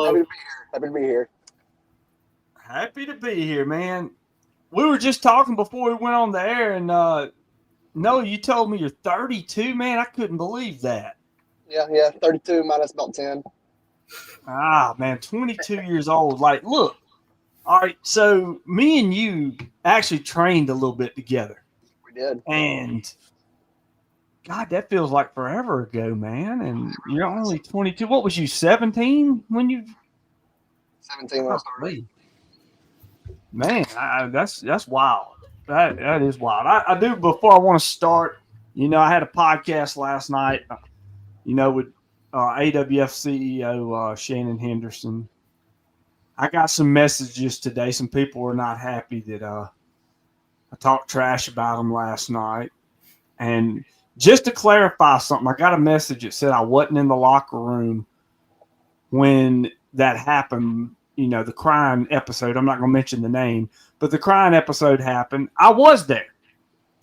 Happy to be here. Happy to be here. Happy to be here, man. We were just talking before we went on the air, and no, you told me you're 32, man. I couldn't believe that. Yeah, 32 minus about 10. Ah, man, 22 years old. Like, look, all right, so me and you actually trained a little bit together. We did. And, God, that feels like forever ago, man. And you're only 22. What was you, 17 when you? 17 when I started. Man, that's wild. That is wild. I do, before I want to start, I had a podcast last night, with AWF CEO Shannon Henderson. I got some messages today. Some people were not happy that I talked trash about them last night. And just to clarify something, I got a message that said I wasn't in the locker room when that happened. The crying episode. I'm not going to mention the name, but the crying episode happened. I was there.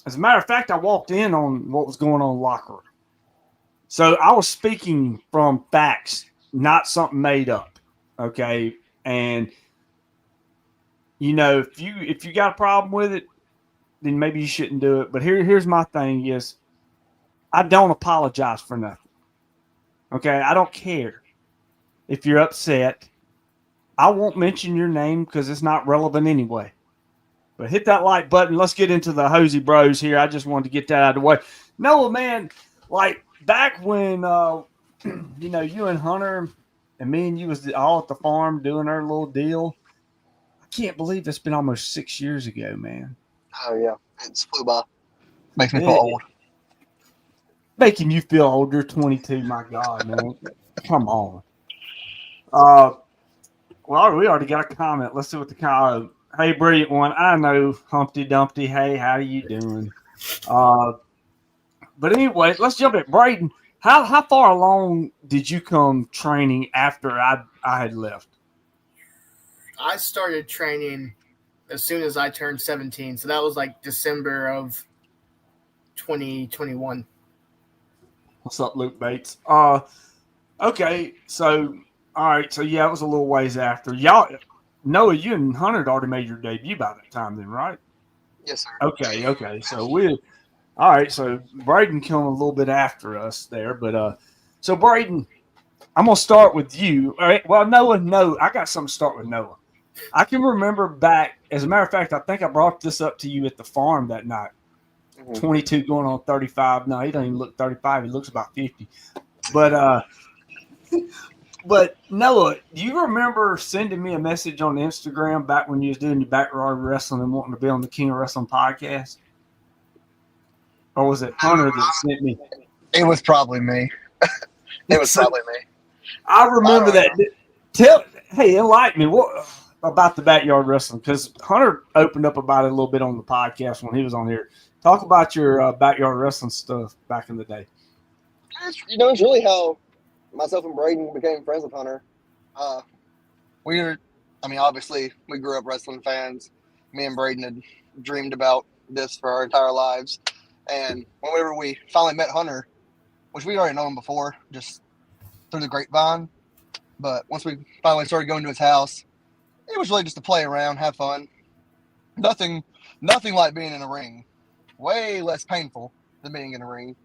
As a matter of fact, I walked in on what was going on in the locker room. So I was speaking from facts, not something made up. Okay. And, if you got a problem with it, then maybe you shouldn't do it. But here's my thing is I don't apologize for nothing. Okay. I don't care if you're upset. I won't mention your name because it's not relevant anyway. But hit that like button. Let's get into the Hosey Bros here. I just wanted to get that out of the way. Noah, man, like back when, you and Hunter and me and you was all at the farm doing our little deal. I can't believe it's been almost 6 years ago, man. Oh, yeah. It's flew by. Makes me feel old. Making you feel old. You're 22. My God, man. Come on. Well, we already got a comment. Let's see what the comment. Hey, brilliant one. I know, Humpty Dumpty. Hey, how you doing? But anyway, let's jump at Braden. How far along did you come training after I had left? I started training as soon as I turned 17. So that was like December of 2021. What's up, Luke Bates? Okay, so all right, so yeah, it was a little ways after. Y'all, Noah, you and Hunter had already made your debut by that time then, right? Yes, sir. Okay. So all right, so Braden came a little bit after us there, but so Braden, I'm gonna start with you. All right. Well, Noah, no, I got something to start with Noah. I can remember back, as a matter of fact, I think I brought this up to you at the farm that night. 22 going on 35. No, he doesn't even look 35. He looks about 50. But Noah, do you remember sending me a message on Instagram back when you was doing your backyard wrestling and wanting to be on the King of Wrestling podcast? Or was it Hunter that sent me? It was probably me. Probably me. I remember that. Hey, enlighten me. What about the backyard wrestling? Because Hunter opened up about it a little bit on the podcast when he was on here. Talk about your backyard wrestling stuff back in the day. It's really how myself and Braden became friends with Hunter. Obviously, we grew up wrestling fans. Me and Braden had dreamed about this for our entire lives. And whenever we finally met Hunter, which we already known him before, just through the grapevine, but once we finally started going to his house, it was really just to play around, have fun. Nothing like being in a ring. Way less painful than being in a ring.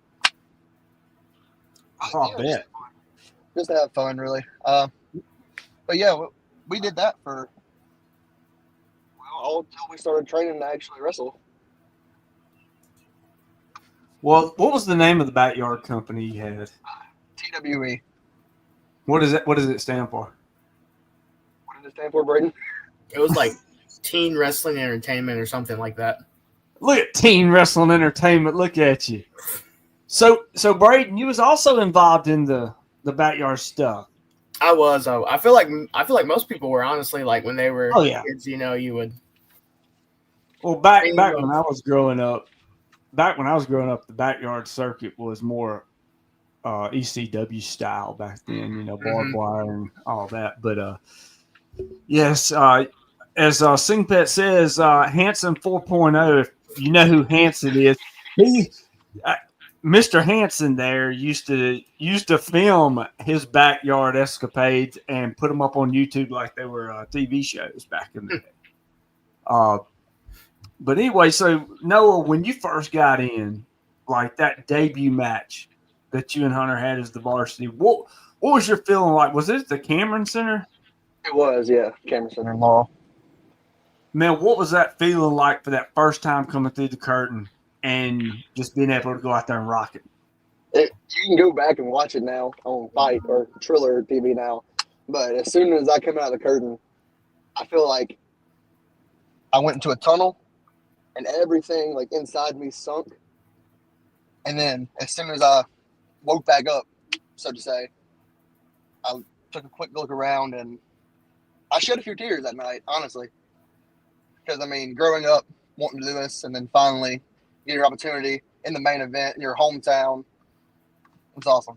Oh, I bet. Just to have fun, really. But yeah, we did that for all until we started training to actually wrestle. Well, what was the name of the backyard company you had? TWE. What is it? What does it stand for? What does it stand for, Braden? It was like Teen Wrestling Entertainment or something like that. Look at Teen Wrestling Entertainment. Look at you. So Braden, you was also involved in the backyard stuff. I was. I feel like most people were, honestly, like when they were kids. You would. Well, back when I was growing up, the backyard circuit was more ECW style back then. Barbed wire and all that. But yes, as Singpet says, Hanson 4.0. If you know who Hanson is, Mr. Hansen there used to film his backyard escapades and put them up on YouTube like they were TV shows back in the day. But anyway, so Noah, when you first got in, like that debut match that you and Hunter had as the varsity, what was your feeling like? Was it the Cameron Center? It was, yeah, Cameron Center in Laurel. Man, what was that feeling like for that first time coming through the curtain and just being able to go out there and rock it? You can go back and watch it now on Fight or Triller TV now. But as soon as I come out of the curtain, I feel like I went into a tunnel and everything like inside me sunk. And then as soon as I woke back up, so to say, I took a quick look around and I shed a few tears that night, honestly. Because, I mean, growing up, wanting to do this, and then finally get your opportunity in the main event in your hometown, it's awesome.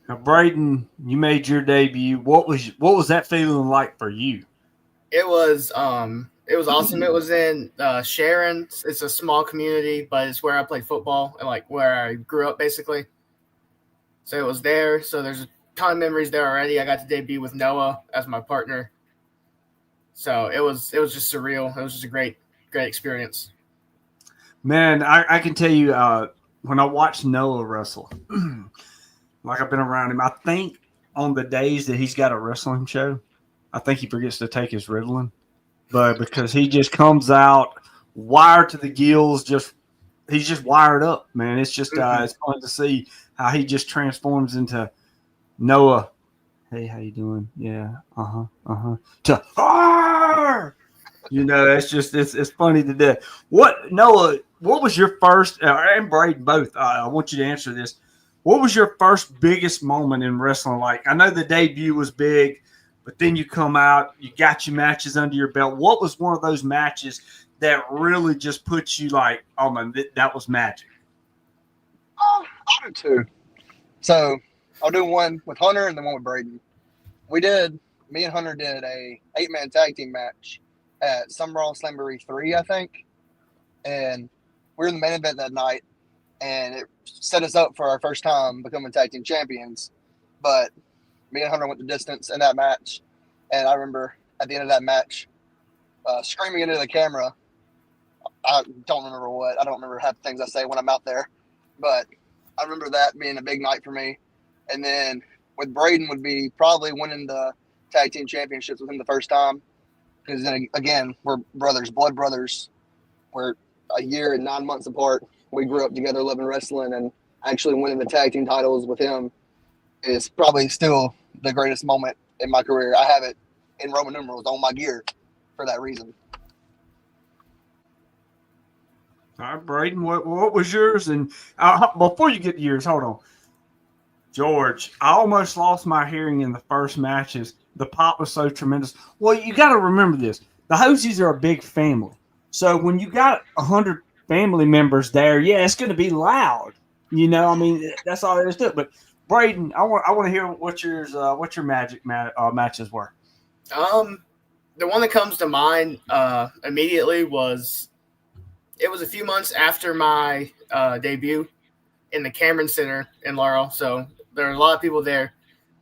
Now, Braden, you made your debut. What was that feeling like for you? It was awesome. It was in Sharon. It's a small community, but it's where I played football and like where I grew up, basically. So it was there. So there's a ton of memories there already. I got to debut with Noah as my partner. So it was just surreal. It was just a great experience. Man, I can tell you when I watched Noah wrestle, like I've been around him, I think on the days that he's got a wrestling show, I think he forgets to take his Ritalin. But because he just comes out wired to the gills, he's just wired up, man. It's just it's fun to see how he just transforms into Noah. Hey, how you doing? Yeah, to it's funny to death. Noah? What was your first? And Braden both. I want you to answer this. What was your first biggest moment in wrestling? Like, I know the debut was big, but then you come out, you got your matches under your belt. What was one of those matches that really just put you like, oh man, that was magic? I'll do two. So I'll do one with Hunter and then one with Braden. Me and Hunter did a 8-man tag team match at Summer Raw Slamboree 3, I think. And we were in the main event that night, and it set us up for our first time becoming tag team champions. But me and Hunter went the distance in that match. And I remember at the end of that match, screaming into the camera. I don't remember what. I don't remember half the things I say when I'm out there. But I remember that being a big night for me. And then with Braden would be probably winning the tag team championships with him the first time. Because then again, we're brothers, blood brothers. We're a year and 9 months apart. We grew up together loving wrestling, and actually winning the tag team titles with him is probably still the greatest moment in my career. I have it in Roman numerals on my gear for that reason. All right, Braden, what was yours? And before you get to yours, hold on. George, I almost lost my hearing in the first matches. The pop was so tremendous. Well, you got to remember this. The Hoseys are a big family. So when you got 100 family members there, yeah, it's going to be loud. You know, I mean, that's all there is to it. But Braden, I want to hear what your magic matches were. The one that comes to mind immediately was it was a few months after my debut in the Cameron Center in Laurel. So there were a lot of people there.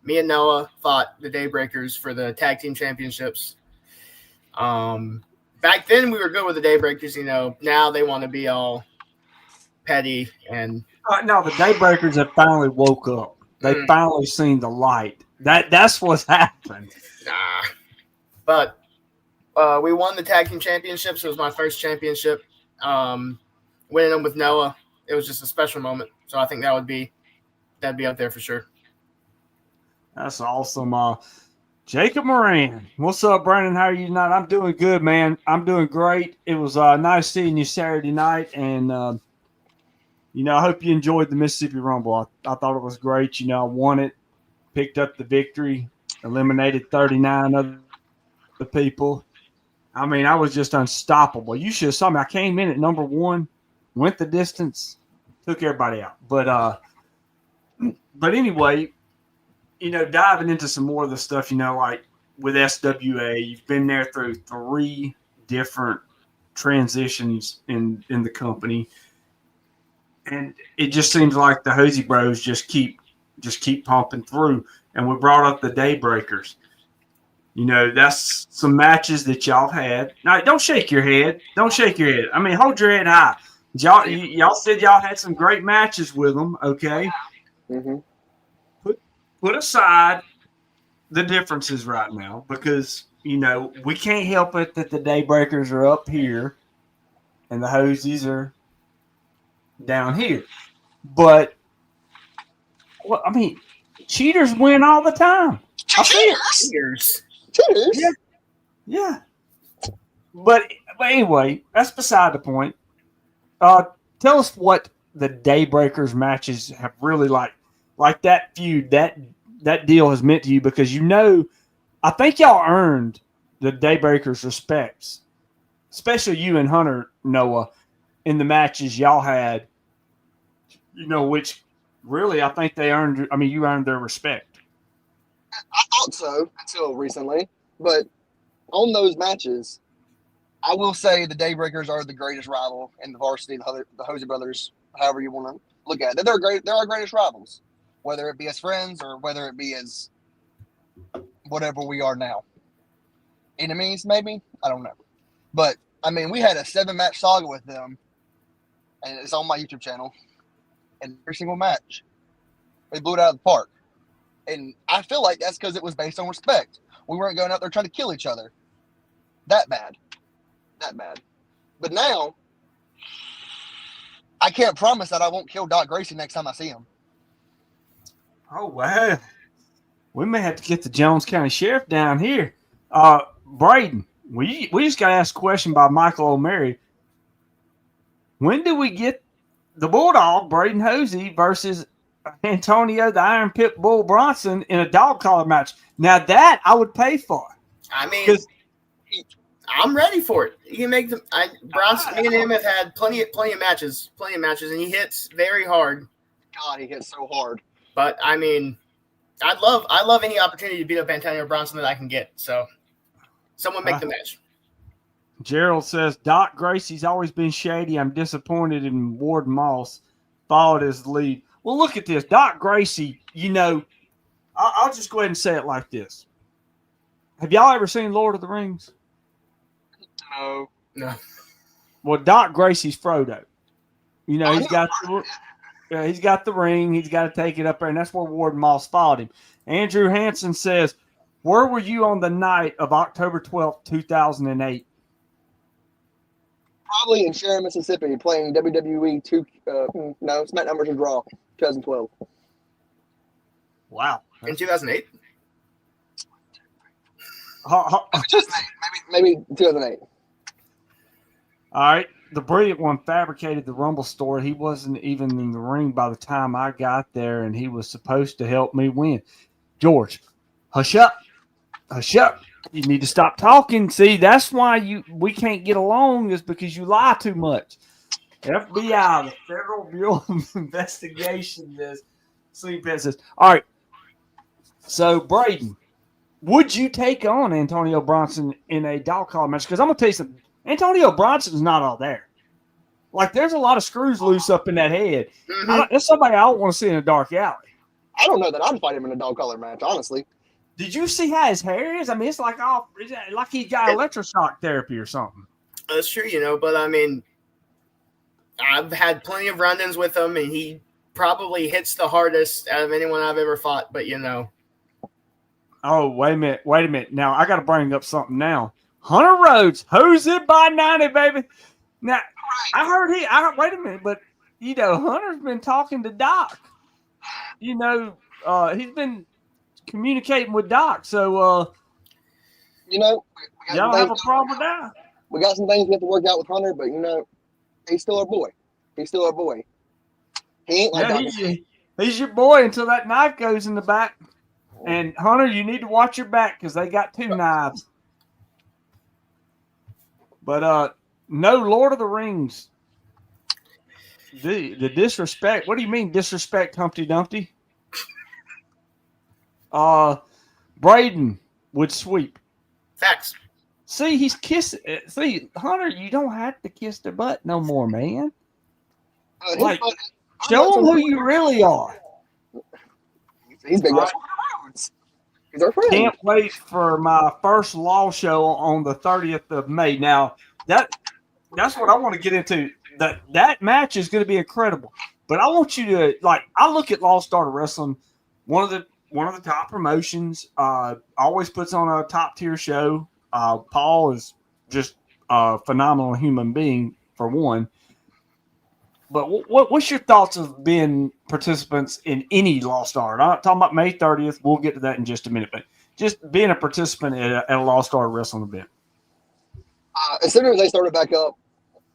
Me and Noah fought the Daybreakers for the tag team championships. Back then we were good with the Daybreakers, you know. Now they want to be all petty and. No, the Daybreakers have finally woke up. They finally seen the light. That's what's happened. Nah. But we won the tag team championships. It was my first championship. Winning them with Noah, it was just a special moment. So I think that'd be up there for sure. That's awesome. Jacob Moran, what's up, Brandon? How are you tonight? I'm doing good, man. I'm doing great. It was nice seeing you Saturday night, and I hope you enjoyed the Mississippi Rumble. I thought it was great. I won it, picked up the victory, eliminated 39 of the people. I mean, I was just unstoppable. You should have saw me. I came in at number 1, went the distance, took everybody out. But anyway, diving into some more of the stuff, like with SWA, you've been there through 3 different transitions in the company. and it just seems like the Hosey Bros just keep pumping through. And we brought up the Daybreakers. You know, that's some matches that y'all had. Now, don't shake your head. Don't shake your head. I mean, hold your head high. Y'all said y'all had some great matches with them. Okay, Mm-hmm. put aside the differences right now, because you know we can't help it that the Daybreakers are up here and the Hosies are down here. But well, I mean, cheaters win all the time. I see it. Cheers. Cheaters. Yeah. But anyway, that's beside the point. Tell us what the Daybreakers matches have really like that feud, that deal has meant to you, because you know, I think y'all earned the Daybreakers' respects, especially you and Hunter, Noah, in the matches y'all had. You know, which really I think they earned. I mean, you earned their respect. I thought so until recently, but on those matches, I will say the Daybreakers are the greatest rival in the varsity, the Hosey Brothers, however you want to look at it. They're great. They're our greatest rivals, whether it be as friends or whether it be as whatever we are now. Enemies, maybe? I don't know. But, I mean, we had a 7-match saga with them, and it's on my YouTube channel, and every single match, they blew it out of the park. And I feel like that's because it was based on respect. We weren't going out there trying to kill each other. That bad. But now, I can't promise that I won't kill Doc Gracie next time I see him. Oh wow, we may have to get the Jones County Sheriff down here. Braden, we just got asked a question by Michael O'Mary. When do we get the Bulldog, Braden Hosey, versus Antonio the Iron Pit Bull Bronson in a dog collar match? Now that I would pay for. I mean, I'm ready for it. You can make them. Bronson, me and him have had plenty of matches, and he hits very hard. God, he hits so hard. But I mean, I love any opportunity to beat up Antonio Bronson that I can get. So, someone make the match. Gerald says Doc Gracie's always been shady. I'm disappointed in Ward Moss followed his lead. Well, look at this, Doc Gracie. You know, I'll just go ahead and say it like this. Have y'all ever seen Lord of the Rings? No. Well, Doc Gracie's Frodo. You know, he's got the ring. He's got to take it up there, and that's where Ward Moss followed him. Andrew Hansen says, where were you on the night of October 12th, 2008? Probably in Sharon, Mississippi, playing WWE 2. No, SmackDown vs. Raw, 2012. Wow. In 2008? Maybe 2008. All right. The brilliant one fabricated the Rumble story. He wasn't even in the ring by the time I got there, and he was supposed to help me win. George, hush up. Hush up. You need to stop talking. See, that's why we can't get along, is because you lie too much. FBI, the Federal Bureau of Investigation, this sleep says. All right. So, Braden, would you take on Antonio Bronson in a dog collar match? Because I'm going to tell you something. Antonio Bronson's not all there. Like, there's a lot of screws loose up in that head. Mm-hmm. That's somebody I don't want to see in a dark alley. I don't know that I'd fight him in a dog collar match, honestly. Did you see how his hair is? I mean, it's like he got electroshock therapy or something. That's true, but I mean, I've had plenty of run-ins with him, and he probably hits the hardest out of anyone I've ever fought, but Oh, wait a minute. Now, I got to bring up something now. Hunter Rhodes, Hosey by 90, baby. Now, I heard wait a minute, but, Hunter's been talking to Doc. He's been communicating with Doc, so, y'all don't have a problem with that. We got some things we have to work out with Hunter, but, he's still our boy. He ain't like Doc. He's your boy until that knife goes in the back. And, Hunter, you need to watch your back because they got 2 knives. But no Lord of the Rings. The disrespect. What do you mean disrespect, Humpty Dumpty? Braden would sweep. Facts. See, he's kissing. See, Hunter, you don't have to kiss their butt no more, man. Like, show them who you really are. He's been Russell Rhodes. He's our friend. Can't wait for my first law show on the 30th of May. Now, that's what I want to get into. That match is going to be incredible. But I want you to, like, I look at Law Starter Wrestling, one of the top promotions, always puts on a top tier show. Paul is just a phenomenal human being, for one. But what's your thoughts of being participants in any Law Star? I'm not talking about May 30th. We'll get to that in just a minute. But just being a participant at a Law Star wrestling event. As soon as they started back up,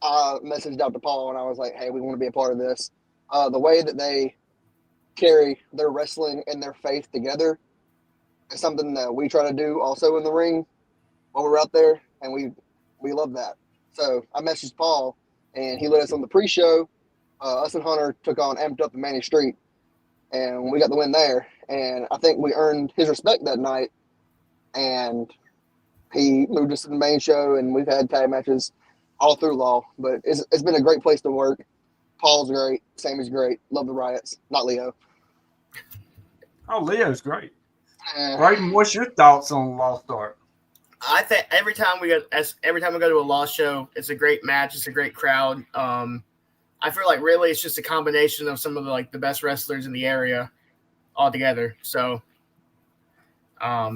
I messaged out to Paul and I was like, hey, we want to be a part of this. The way that they carry their wrestling and their faith together is something that we try to do also in the ring while we're out there. And we love that. So I messaged Paul and he let us on the pre-show. Us and Hunter took on Amped Up and Manny Street, and we got the win there. And I think we earned his respect that night. And he moved us to the main show, and we've had tag matches all through Law. But it's been a great place to work. Paul's great. Sammy's great. Love the Riots. Not Leo. Oh, Leo's great. Brayden, what's your thoughts on Law Star? I think every time we go to a Law show, it's a great match. It's a great crowd. I feel like really it's just a combination of some of the best wrestlers in the area all together. So I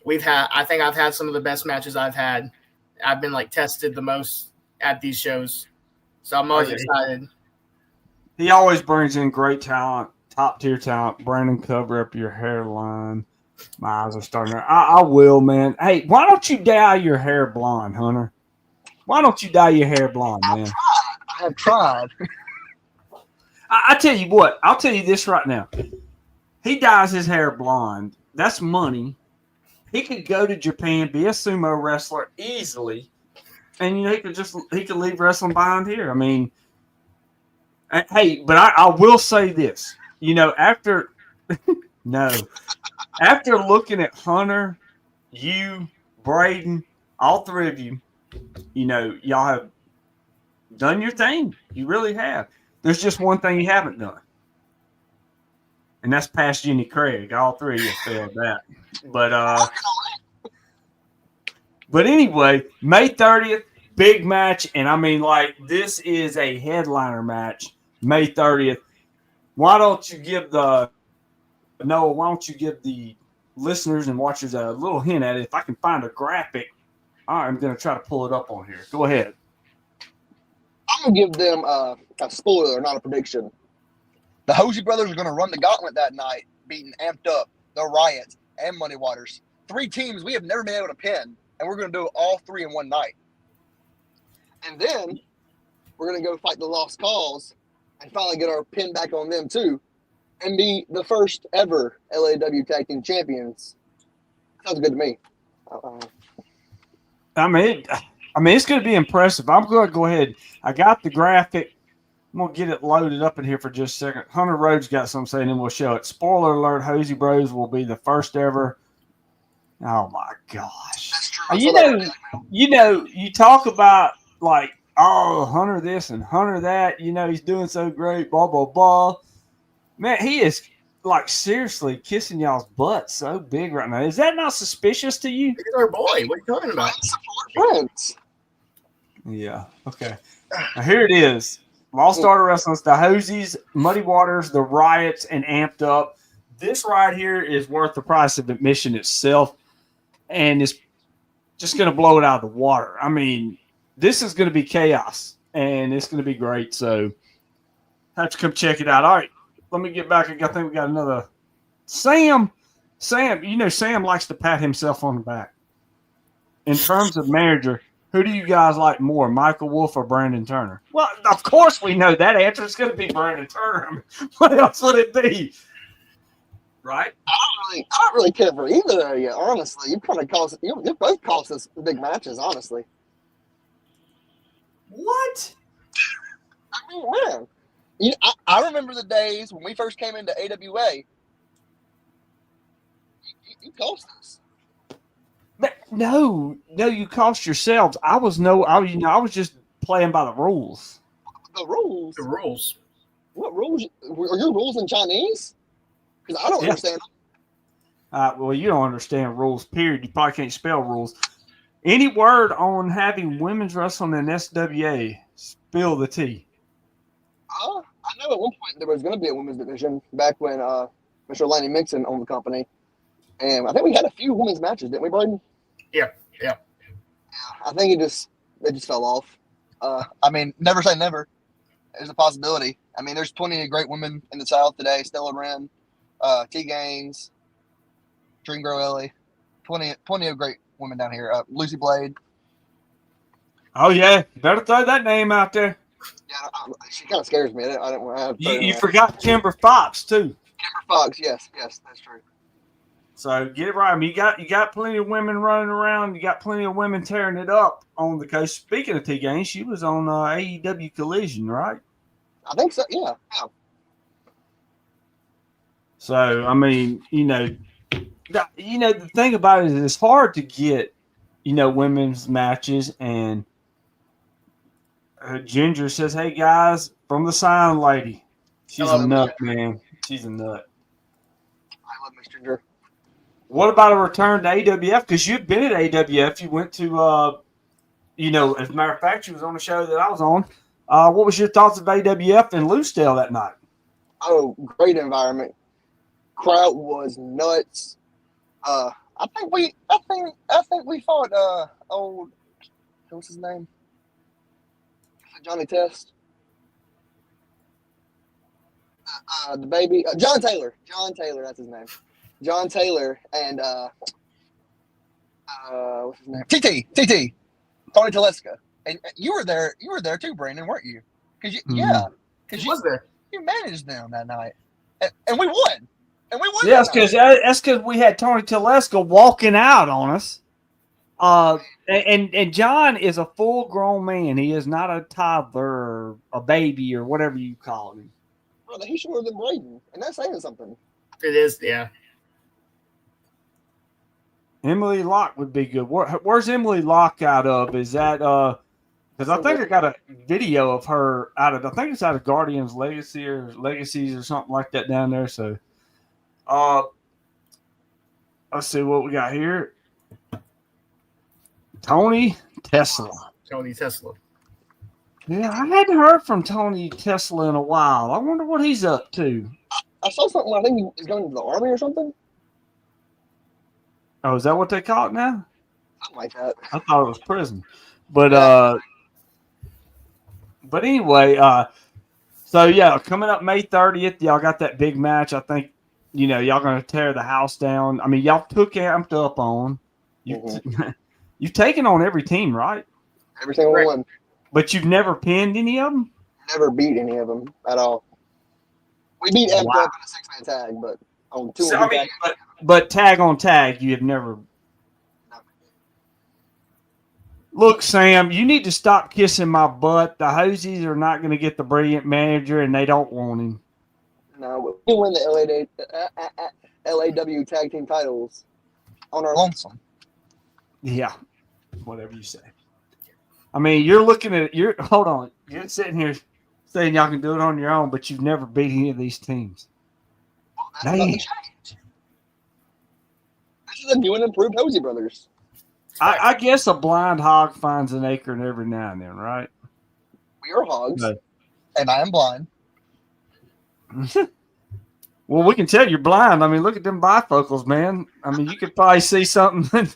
think I've had some of the best matches I've had. I've been tested the most at these shows. So I'm always excited. He always brings in great talent, top tier talent. Brandon, cover up your hairline. My eyes are starting to. I will, man. Hey, why don't you dye your hair blonde, Hunter? Why don't you dye your hair blonde, man? I have tried. I tell you what. I'll tell you this right now. He dyes his hair blonde. That's money. He could go to Japan, be a sumo wrestler easily, and he could leave wrestling behind here. I mean, hey, but I will say this. After after looking at Hunter, you, Brayden, all three of you, y'all have done your thing. You really have. There's just one thing you haven't done. And that's past Jenny Craig. All three of you failed that. But anyway, May 30th, big match. And I mean, this is a headliner match. May 30th. Why don't you give the listeners and watchers a little hint at it? If I can find a graphic, I'm going to try to pull it up on here. Go ahead. I'm going to give them a spoiler, not a prediction. The Hosey brothers are going to run the gauntlet that night, beating Amped Up, the Riots, and Muddy Waters. 3 teams we have never been able to pin, and we're going to do all 3 in one night. And then we're going to go fight the Lost Cause and finally get our pin back on them too, and be the first ever LAW Tag Team Champions. Sounds good to me. I mean, it's going to be impressive. I'm going to go ahead. I got the graphic. I'm going to get it loaded up in here for just a second. Hunter Rhodes got something saying, and we'll show it. Spoiler alert, Hosey Bros will be the first ever. Oh, my gosh. That's true. You talk about, Hunter this and Hunter that. He's doing so great, blah, blah, blah. Man, he is, seriously kissing y'all's butt so big right now. Is that not suspicious to you? He's our boy. What are you talking about? Friends. Yeah. Okay. Now, here it is. Law Starter Wrestling, the Hoseys, Muddy Waters, the Riots, and Amped Up. This right here is worth the price of admission itself, and it's just going to blow it out of the water. I mean, this is going to be chaos, and it's going to be great. So, have to come check it out. All right, let me get back. I think we got another Sam. Sam likes to pat himself on the back. In terms of manager, who do you guys like more, Michael Wolf or Brandon Turner? Well, of course we know that answer. It's going to be Brandon Turner. I mean, what else would it be? Right? I don't really care for either of you, honestly. You both cost us big matches, honestly. What? I mean, man. I remember the days when we first came into AWA. You cost us. No, you cost yourselves. I was just playing by the rules. The rules. The rules. What rules? Are your rules in Chinese? Because I don't Yeah. understand. Well, you don't understand rules, period. You probably can't spell rules. Any word on having women's wrestling in SWA? Spill the tea. I know at one point there was going to be a women's division back when Mr. Lanny Mixon owned the company, and I think we had a few women's matches, didn't we, Braden? Yeah. I think it just fell off. I mean, never say never. There's a possibility. I mean, there's plenty of great women in the South today. Stella Wren, T Gaines, Dream Girl Ellie, plenty of great women down here. Lucy Blade. Oh yeah, better throw that name out there. Yeah, she kind of scares me. I don't want to. You forgot Kimber Fox too. Kimber Fox. Yes, that's true. So get it right. I mean, you got plenty of women running around. You got plenty of women tearing it up on the coast. Speaking of T Gaines, she was on AEW Collision, right? I think so. Yeah. So I mean, the thing about it is it's hard to get, women's matches. And Ginger says, "Hey guys, from the Sign Lady, she's a nut, man. She's a nut." I love Miss Ginger. What about a return to AWF? Because you've been at AWF. You went to, as a matter of fact, you was on the show that I was on. What was your thoughts of AWF and Loosedale that night? Oh, great environment. Crowd was nuts. I think we fought old, what's his name? Johnny Test. The baby, John Taylor. John Taylor, that's his name. John Taylor and what's his name? TT, Tony Teleska. And you were there too, Brandon, weren't you? Because because was there. You managed them that night, and we won. Yeah, that's because we had Tony Teleska walking out on us. And John is a full-grown man. He is not a toddler or a baby or whatever you call him. Brother, he's shorter than Braden, and that's saying something. It is, yeah. Emily Locke would be good. Where's Emily Locke out of? Is that because I think I got a video of her I think it's out of Guardians Legacy or Legacies or something like that down there. So let's see what we got here. Tony Tesla. Yeah, I hadn't heard from Tony Tesla in a while. I wonder what he's up to. I saw something. I think he's going to the Army or something. Oh, is that what they call it now? Something like that. I thought it was prison. But anyway, so yeah, coming up May 30th, y'all got that big match. I think, y'all gonna tear the house down. I mean, y'all took amped up on. You've taken on every team, right? Every single one. But you've never pinned any of them? Never beat any of them at all. We beat amped up in a 6-man tag, but on two. So, but tag on tag, you have never. Look, Sam, you need to stop kissing my butt. The Hosies are not going to get the brilliant manager, and they don't want him. No, we win the LAW tag team titles on our lonesome. Yeah, whatever you say. I mean, you're looking at hold on. You're sitting here saying y'all can do it on your own, but you've never beat any of these teams. Well, that's nothing changed. This is a new and improved Hosey Brothers. I guess a blind hog finds an acorn every now and then, right? We are hogs, and I am blind. Well, we can tell you're blind. I mean, look at them bifocals, man. I mean, you could probably see something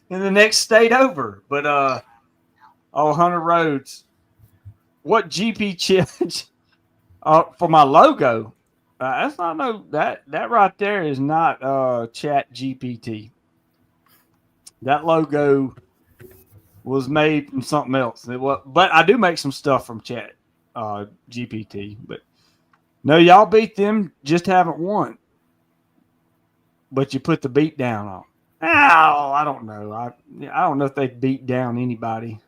in the next state over. But, Hunter Rhodes, what GP challenge for my logo? That's not that right there is not Chat GPT. That logo was made from something else. But I do make some stuff from Chat GPT. But no, y'all beat them, just haven't won. But you put the beat down on. Oh, I don't know. I don't know if they beat down anybody.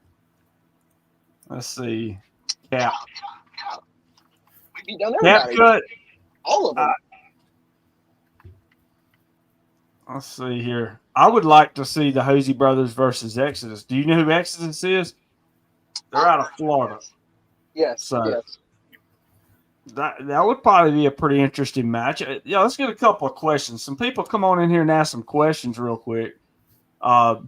Let's see. Cap. Yeah. We beat down everybody. Cap cut. All of them. Let's see here. I would like to see the Hosey Brothers versus Exodus. Do you know who Exodus is? They're out of Florida. Yes. So, yes. That would probably be a pretty interesting match. Yeah, let's get a couple of questions. Some people come on in here and ask some questions real quick. But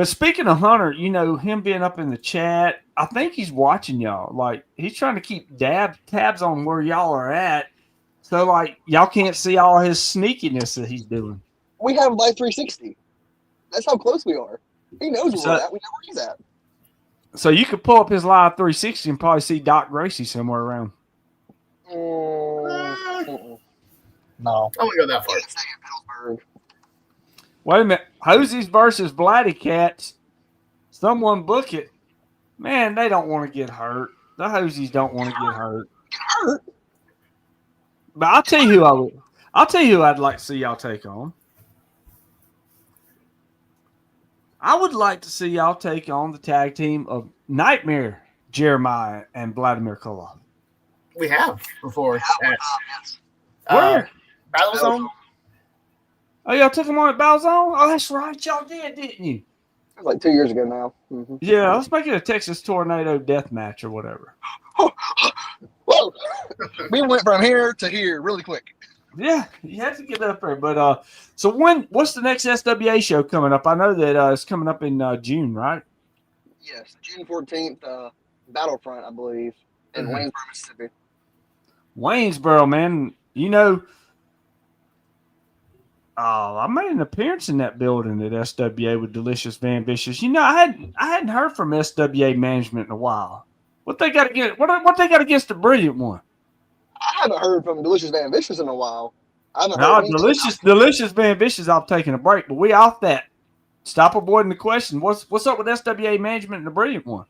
speaking of Hunter, him being up in the chat, I think he's watching y'all. Like, he's trying to keep tabs on where y'all are at. So, like, y'all can't see all his sneakiness that he's doing. We have Live 360. That's how close we are. He knows where we're at. We know where he's at. So you could pull up his Live 360 and probably see Doc Gracie somewhere around. No. I wouldn't go that far. Wait a minute. Hosey's versus Blatty Cats. Someone book it. Man, they don't want to get hurt. The Hoseys don't want to get hurt. Get hurt? But I'll tell you who I'd like to see y'all take on. I would like to see y'all take on the tag team of Nightmare Jeremiah and Vladimir Koloff. We have before. Yes. Where? Battle Zone? Oh, y'all took them on at Battle Zone? Oh, that's right. Y'all did, didn't you? It was like 2 years ago now. Mm-hmm. Yeah, let's make it a Texas Tornado death match or whatever. Whoa! We went from here to here really quick. Yeah, you have to get up there. But so what's the next SWA show coming up? I know that it's coming up in June, right? Yes, June 14th, Battlefront, I believe, in Waynesboro, Mississippi. Waynesboro, man. I made an appearance in that building at SWA with Delicious Van Vicious. I hadn't heard from SWA management in a while. What they got against? What they got against the Brilliant One? I haven't heard from Delicious Van Vicious in a while. I haven't heard Delicious Van Vicious. I'm taking a break, but we off that. Stop avoiding the question. What's up with SWA management and the Brilliant One?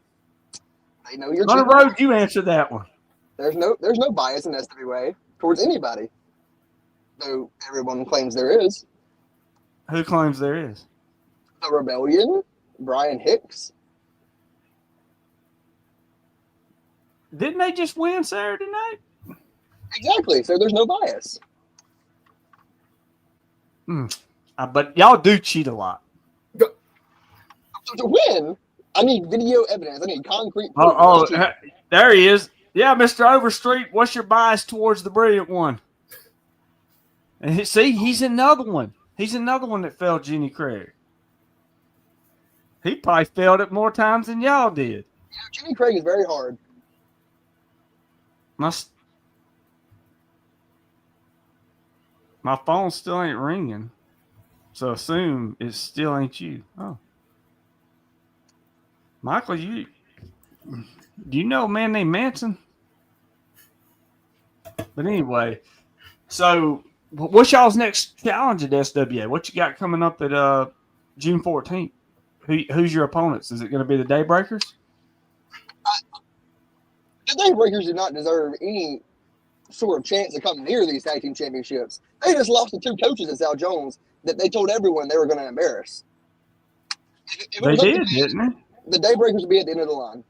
They know you're on the road. You answer that one. There's no bias in SWA towards anybody, though everyone claims there is. Who claims there is? The Rebellion, Brian Hicks. Didn't they just win Saturday night? Exactly. So there's no bias. But y'all do cheat a lot. So to win, I need video evidence. I need concrete proof. There he is. Yeah, Mr. Overstreet, what's your bias towards the Brilliant One? And see, he's another one. He's another one that failed Jenny Craig. He probably failed it more times than y'all did. Jenny Craig is very hard. My phone still ain't ringing, so assume it still ain't you. Oh, Michael, do you know a man named Manson? But anyway, so what's y'all's next challenge at SWA? What you got coming up at June 14th? Who's your opponents? Is it going to be the Daybreakers? The Daybreakers do not deserve any sort of chance to come near these tag team championships. They just lost to two coaches at Sal Jones that they told everyone they were going to embarrass. They did, didn't they? The Daybreakers would be at the end of the line.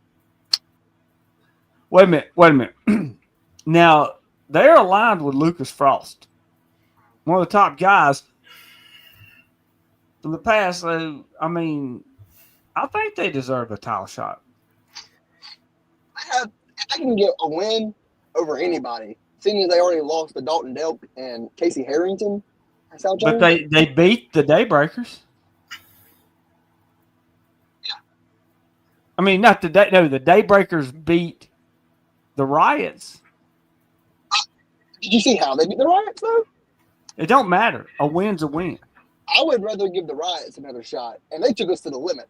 Wait a minute. Now, they're aligned with Lucas Frost, one of the top guys from the past. So, I think they deserve a title shot. If they can get a win over anybody, seeing as they already lost to Dalton Delk and Casey Harrington at South Jones. But they beat the Daybreakers. Yeah. Not the the Daybreakers beat the Riots. Did you see how they beat the Riots, though? It don't matter. A win's a win. I would rather give the Riots another shot, and they took us to the limit.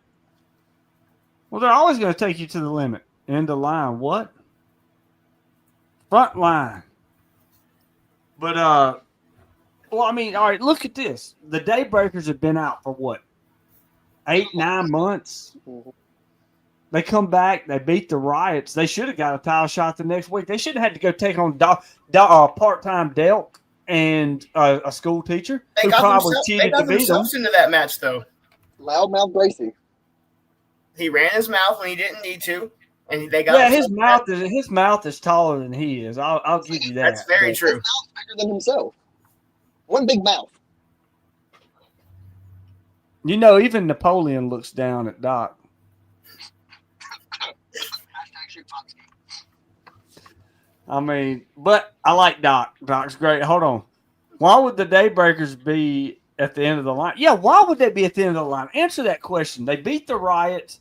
Well, they're always going to take you to the limit. End of line. What? Front line. But, all right, look at this. The Daybreakers have been out for what? 8-9 months? Mm-hmm. They come back. They beat the Riots. They should have got a title shot the next week. They should have had to go take on part-time Delk and a school teacher who probably cheated to beat them. They got themselves into that match, though. Loudmouth Gracie. He ran his mouth when he didn't need to, and they got. Yeah, his mouth is taller than he is. I'll give you that. That's very true. His mouth's bigger than himself. One big mouth. Even Napoleon looks down at Doc. I mean, but I like Doc. Doc's great. Hold on. Why would the Daybreakers be at the end of the line? Yeah, why would they be at the end of the line? Answer that question. They beat the Riots.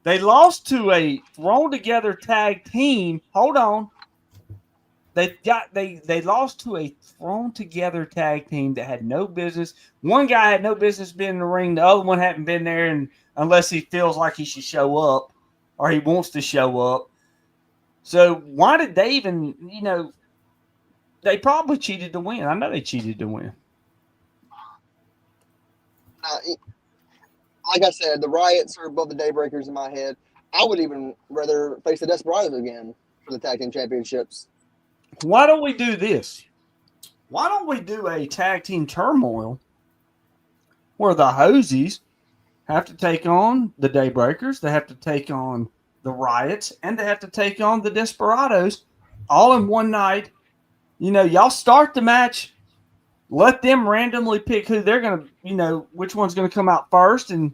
They lost to a thrown together tag team. Hold on. They lost to a thrown together tag team that had no business. One guy had no business being in the ring. The other one hadn't been there, and unless he feels like he should show up or he wants to show up. So why did they even? They probably cheated to win. I know they cheated to win. Like I said, the Riots are above the Daybreakers in my head. I would even rather face the Desperados again for the tag team championships. Why don't we do this? Why don't we do a tag team turmoil where the Hosies have to take on the Daybreakers, they have to take on the Riots, and they have to take on the Desperados all in one night. Y'all start the match. Let them randomly pick who they're going to, which one's going to come out first. And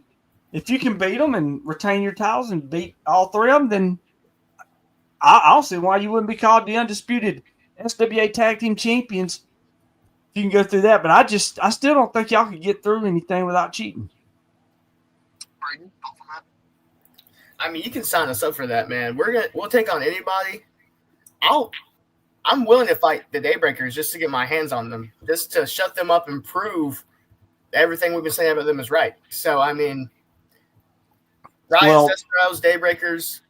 if you can beat them and retain your titles and beat all three of them, then I'll see why you wouldn't be called the undisputed SWA Tag Team Champions. If you can go through that. But I still don't think y'all could get through anything without cheating. I mean, you can sign us up for that, man. We'll take on anybody. I'm willing to fight the Daybreakers just to get my hands on them, just to shut them up and prove everything we've been saying about them is right. So, I mean, Riots, Desperados, Daybreakers,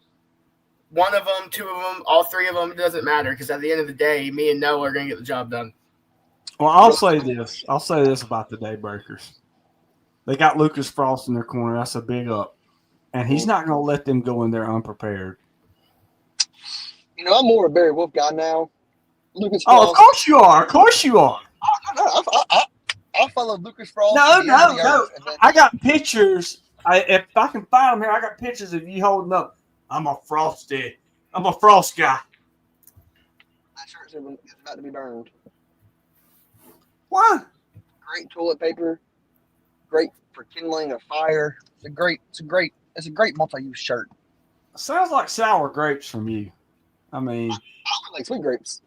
one of them, two of them, all three of them, it doesn't matter because at the end of the day, me and Noah are going to get the job done. Well, I'll say this. I'll say this about the Daybreakers. They got Lucas Frost in their corner. That's a big up. And he's not going to let them go in there unprepared. I'm more a Barry Wolf guy now. Lucas Frost. Oh, of course you are. Of course you are. I followed Lucas Frost. No. I got pictures. If I can find them here, I got pictures of you holding up. I'm a Frost guy. That shirt's about to be burned. What? Great toilet paper. Great for kindling a fire. It's a great multi-use shirt. Sounds like sour grapes from you. I mean, I like sweet grapes.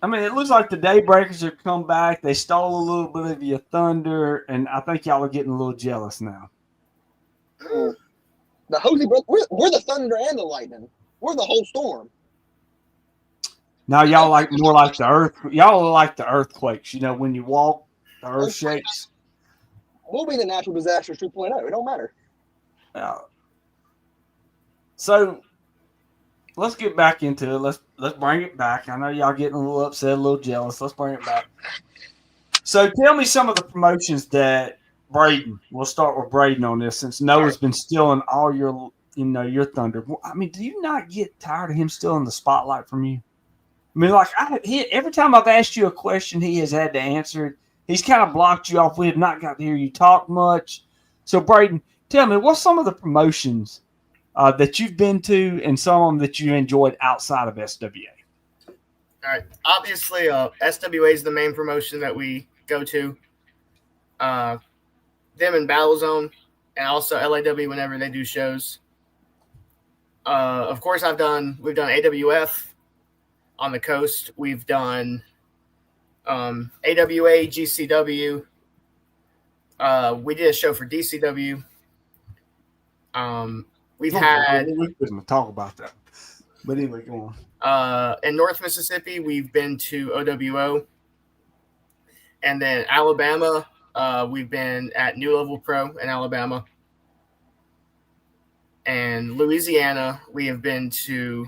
I mean, it looks like the Daybreakers have come back. They stole a little bit of your thunder, and I think y'all are getting a little jealous now. The Hosey Bros, we're the thunder and the lightning. We're the whole storm. Now y'all like more like the earth. Y'all are like the earthquakes. When you walk, the earth shakes. We'll be the natural disasters 2.0. It don't matter. So let's get back into it. Let's bring it back. I know y'all getting a little upset, a little jealous. Let's bring it back. So tell me some of the promotions that Braden. We'll start with Braden on this since Noah's been stealing all your thunder. I mean, do you not get tired of him stealing the spotlight from you? I mean, like every time I've asked you a question, he has had to answer it. He's kind of blocked you off. We have not got to hear you talk much. So Braden, tell me, what's some of the promotions that you've been to and some of them that you enjoyed outside of SWA? All right. Obviously, SWA is the main promotion that we go to. Them in Battle Zone and also LAW whenever they do shows. Of course, we've done AWF on the coast. We've done AWA, GCW. We did a show for DCW. We couldn't talk about that. But anyway, go on. In North Mississippi, we've been to OWO. And then Alabama, we've been at New Level Pro in Alabama. And Louisiana, we have been to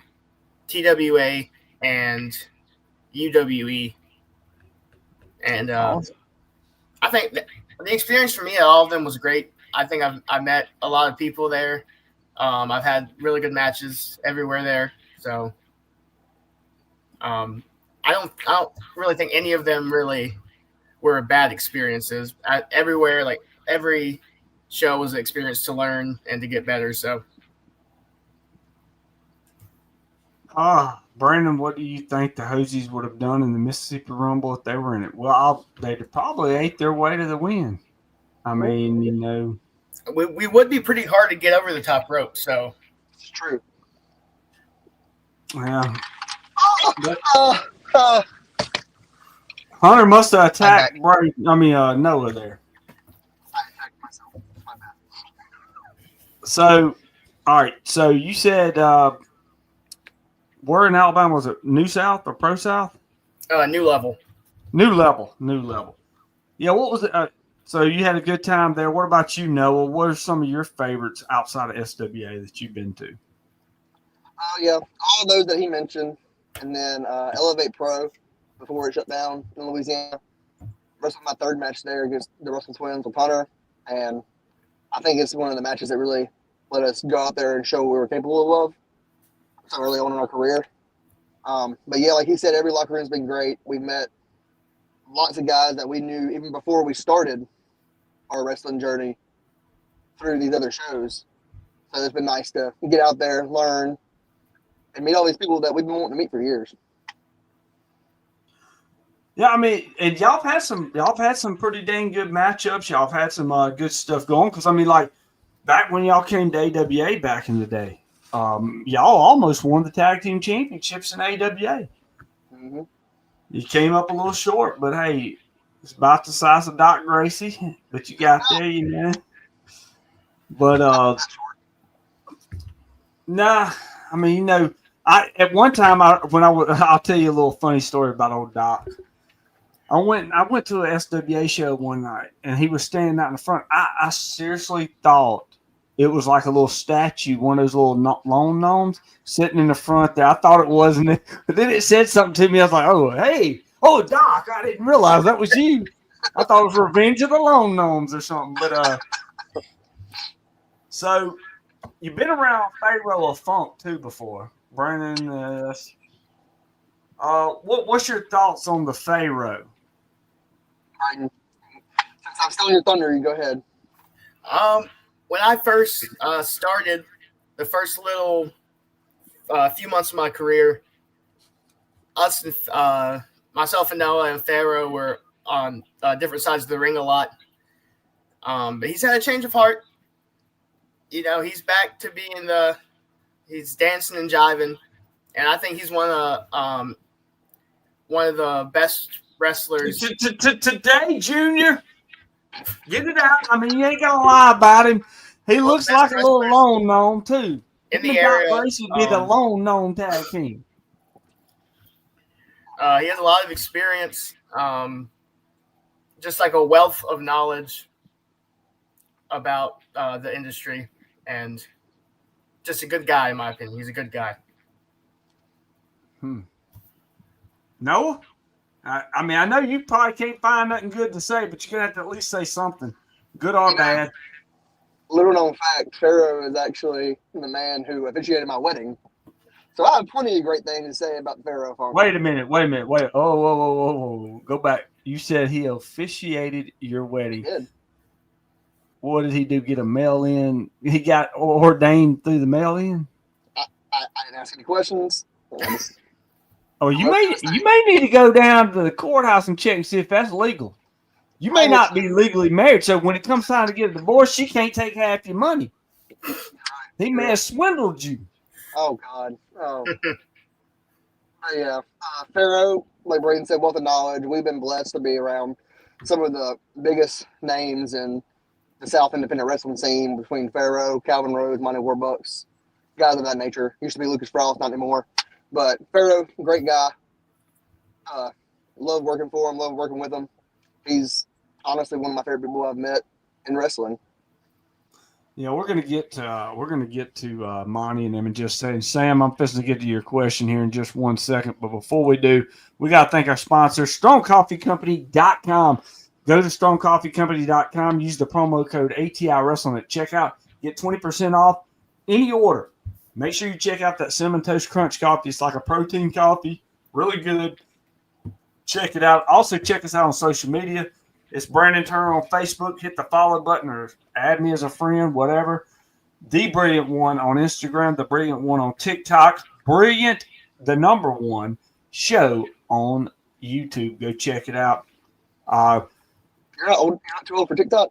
TWA and UWE. And awesome. I think the experience for me at all of them was great. I think I've met a lot of people there. I've had really good matches everywhere there. So I don't really think any of them really were bad experiences. Everywhere, like every show was an experience to learn and to get better. So Brandon, what do you think the Hosies would have done in the Mississippi Rumble if they were in it? Well, they'd probably ate their way to the win. I mean, we would be pretty hard to get over the top rope. So it's true. Yeah. Hunter must have attacked Noah there. I attacked myself. My bad. So, all right. So you said where in Alabama was it? New South or Pro South? New Level. New Level. Yeah. What was it? So you had a good time there. What about you, Noah? What are some of your favorites outside of SWA that you've been to? Yeah, all those that he mentioned, and then Elevate Pro before it shut down in Louisiana. Wrestled my third match there against the Russell Twins with Hunter, and I think it's one of the matches that really let us go out there and show what we were capable of so early on in our career. But yeah, like he said, every locker room's been great. We've met lots of guys that we knew even before we started our wrestling journey through these other shows. So it's been nice to get out there, learn, and meet all these people that we've been wanting to meet for years. Yeah, I mean, and y'all have had some pretty dang good matchups. Y'all have had some good stuff going. Because I mean, like back when y'all came to AWA back in the day, y'all almost won the tag team championships in AWA. Mm-hmm. You came up a little short, but hey, it's about the size of Doc Gracie. But you got there, you know. But nah, I mean, you know, at one time I'll tell you a little funny story about old Doc. I went to a SWA show one night, and he was standing out in the front. I seriously thought it was like a little statue, one of those little lone gnomes sitting in the front there. I thought it wasn't, but then it said something to me. I was like, "Oh, hey, Doc! I didn't realize that was you. I thought it was Revenge of the Lone Gnomes or something." But so you've been around Pharaoh of Funk too before, Brandon. What's your thoughts on the Pharaoh? Since I'm stealing your thunder, you go ahead. When I first started, the first little few months of my career, myself and Noah and Pharaoh were on different sides of the ring a lot. But he's had a change of heart. You know, he's back to being he's dancing and jiving, and I think he's one of the best wrestlers today, Junior. Get it out. I mean, you ain't gonna lie about him. He looks like a little lone gnome too. In the area, Gracie would be the lone gnome tag team. He has a lot of experience, just like a wealth of knowledge about the industry, and just a good guy, in my opinion. He's a good guy. Noah? I mean, I know you probably can't find nothing good to say, but you're going to have to at least say something, good or bad. Little known fact, Pharaoh is actually the man who officiated my wedding. So I have plenty of great things to say about Pharaoh Funk. Wait a minute. Oh, whoa. Go back. You said he officiated your wedding. He did. What did he do? Get a mail-in? He got ordained through the mail-in? I didn't ask any questions. Oh, you may need to go down to the courthouse and check and see if that's legal. You may not be legally married, so when it comes time to get a divorce, she can't take half your money. He may have swindled you. Oh, God. Oh. Yeah. Pharaoh, like Braden said, wealth of knowledge. We've been blessed to be around some of the biggest names in the South independent wrestling scene between Pharaoh, Calvin Rose, Monty Warbucks, guys of that nature. Used to be Lucas Frost, not anymore. But Pharaoh, great guy. Love working for him, love working with him. He's honestly one of my favorite people I've met in wrestling. Yeah, we're gonna get to Monty and them and just saying, Sam, I'm fixing to get to your question here in just 1 second. But before we do, we gotta thank our sponsor, StrongCoffeeCompany.com. Go to StrongCoffeeCompany.com, use the promo code ATI Wrestling at checkout, get 20% off any order. Make sure you check out that Cinnamon Toast Crunch coffee. It's like a protein coffee. Really good. Check it out. Also, check us out on social media. It's Brandon Turner on Facebook. Hit the follow button or add me as a friend, whatever. The Brilliant One on Instagram. The Brilliant One on TikTok. Brilliant, the #1 show on YouTube. Go check it out. You're not too old for TikTok?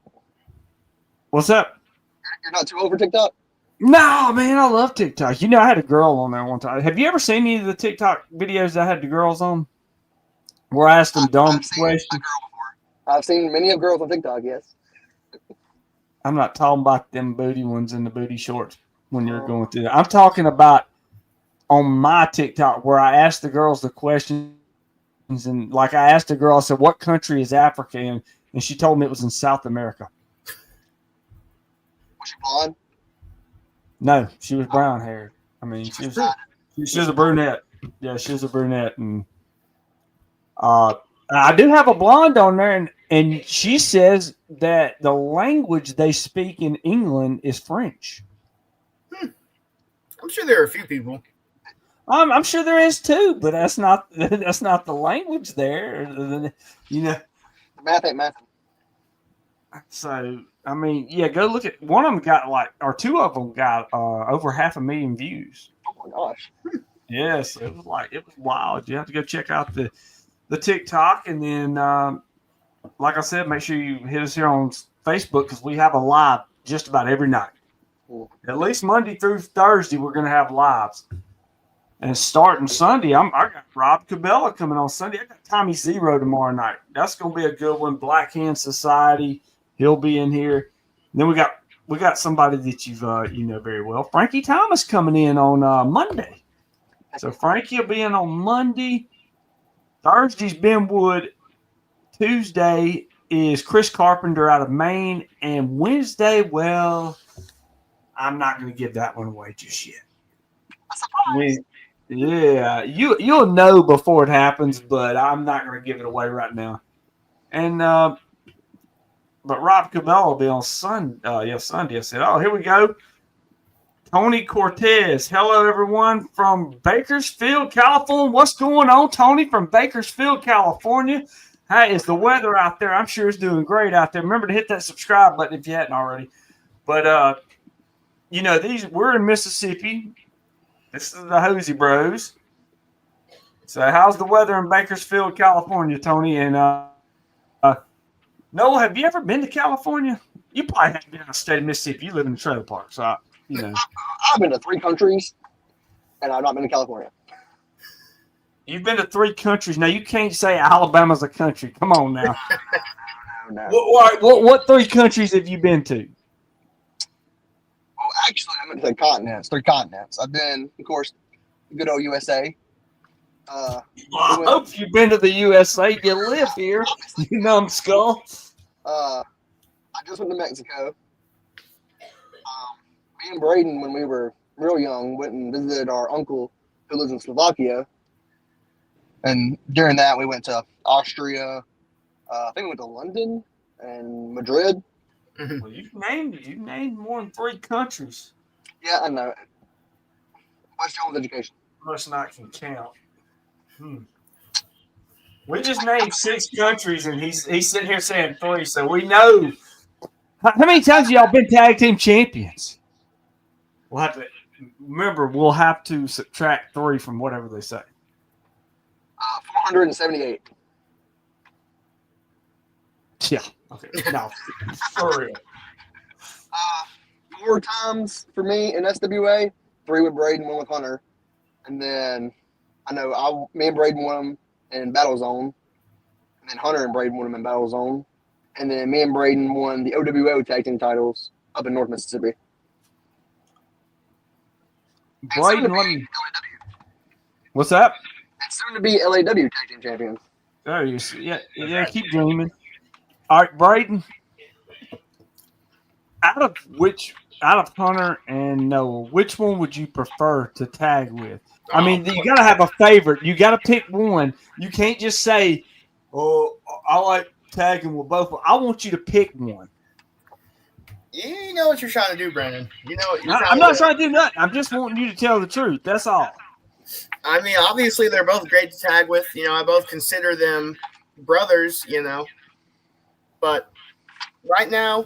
What's up? You're not too old for TikTok? No, man, I love TikTok. You know, I had a girl on there one time. Have you ever seen any of the TikTok videos I had the girls on? Where I asked them dumb I've seen questions. a girl before. I've seen many of girls on TikTok. Yes. I'm not talking about them booty ones in the booty shorts when you're going through that. I'm talking about on my TikTok where I asked the girls the questions. And like I asked a girl, I said, what country is Africa in? And she told me it was in South America. Was she blonde? No, she was brown haired. I mean, she was a brunette. Yeah, she was a brunette. And I do have a blonde on there, and she says that the language they speak in England is French. I'm sure there are a few people. I'm sure there is too, but that's not the language there. You know. Math ain't math. So I mean, yeah, go look at one of them got or two of them got over 500,000 views. Oh my gosh. Yes, it was wild. You have to go check out the TikTok, and then like I said, make sure you hit us here on Facebook because we have a live just about every night. Cool. At least Monday through Thursday, we're going to have lives. And starting Sunday, I got Rob Cabela coming on Sunday. I got Tommy Zero tomorrow night. That's going to be a good one. Black Hand Society, he'll be in here. And then we got somebody that you know very well, Frankie Thomas, coming in on Monday. So Frankie will be in on Monday. Thursday's Ben Wood. Tuesday is Chris Carpenter out of Maine, and Wednesday, well, I'm not going to give that one away just yet. A surprise. Yeah, you'll know before it happens, but I'm not going to give it away right now. And but Rob Cabell will be on Sunday. Sunday. I said, oh, here we go. Tony Cortez. Hello, everyone from Bakersfield, California. What's going on, Tony, from Bakersfield, California? How is the weather out there? I'm sure it's doing great out there. Remember to hit that subscribe button if you hadn't already. But you know, we're in Mississippi. This is the Hosey Bros. So how's the weather in Bakersfield, California, Tony? And Noah, have you ever been to California? You probably haven't been in the state of Mississippi. You live in the trailer park, so you know. I've been to 3 countries, and I've not been to California. You've been to 3 countries. Now you can't say Alabama's a country. Come on now. No. What 3 countries have you been to? Well, actually, I went to the continents. 3 continents. I've been, of course, good old USA. I hope you've been to the USA. You live here, you numbskull. I just went to Mexico. Me and Braden, when we were real young, went and visited our uncle who lives in Slovakia. And during that, we went to Austria. I think we went to London and Madrid. Well, you've named more than 3 countries. Yeah, I know. What's your education? Must not can count. We just named 6 countries, and he's sitting here saying 3, so we know. How many times have y'all been tag team champions? We'll have to subtract 3 from whatever they say. 478. Yeah. Okay. No, for real. 4 times for me in SWA, 3 with Braden, 1 with Hunter. And then I know me and Braden won them in Battle Zone. And then Hunter and Braden won them in Battle Zone. And then me and Braden won the OWO tag team titles up in North Mississippi. Braden, what's that? And soon to be LAW tag team champions. There you see. Yeah, keep dreaming. All right, Braden. Out of Hunter and Noah, which one would you prefer to tag with? I mean, you got to have a favorite. You got to pick one. You can't just say, "Oh, I like tagging with both." I want you to pick one. You know what you're trying to do, Brandon. You know what you're I'm not trying to do nothing. I'm just wanting you to tell the truth. That's all. I mean, obviously, they're both great to tag with. You know, I both consider them brothers, you know. But right now,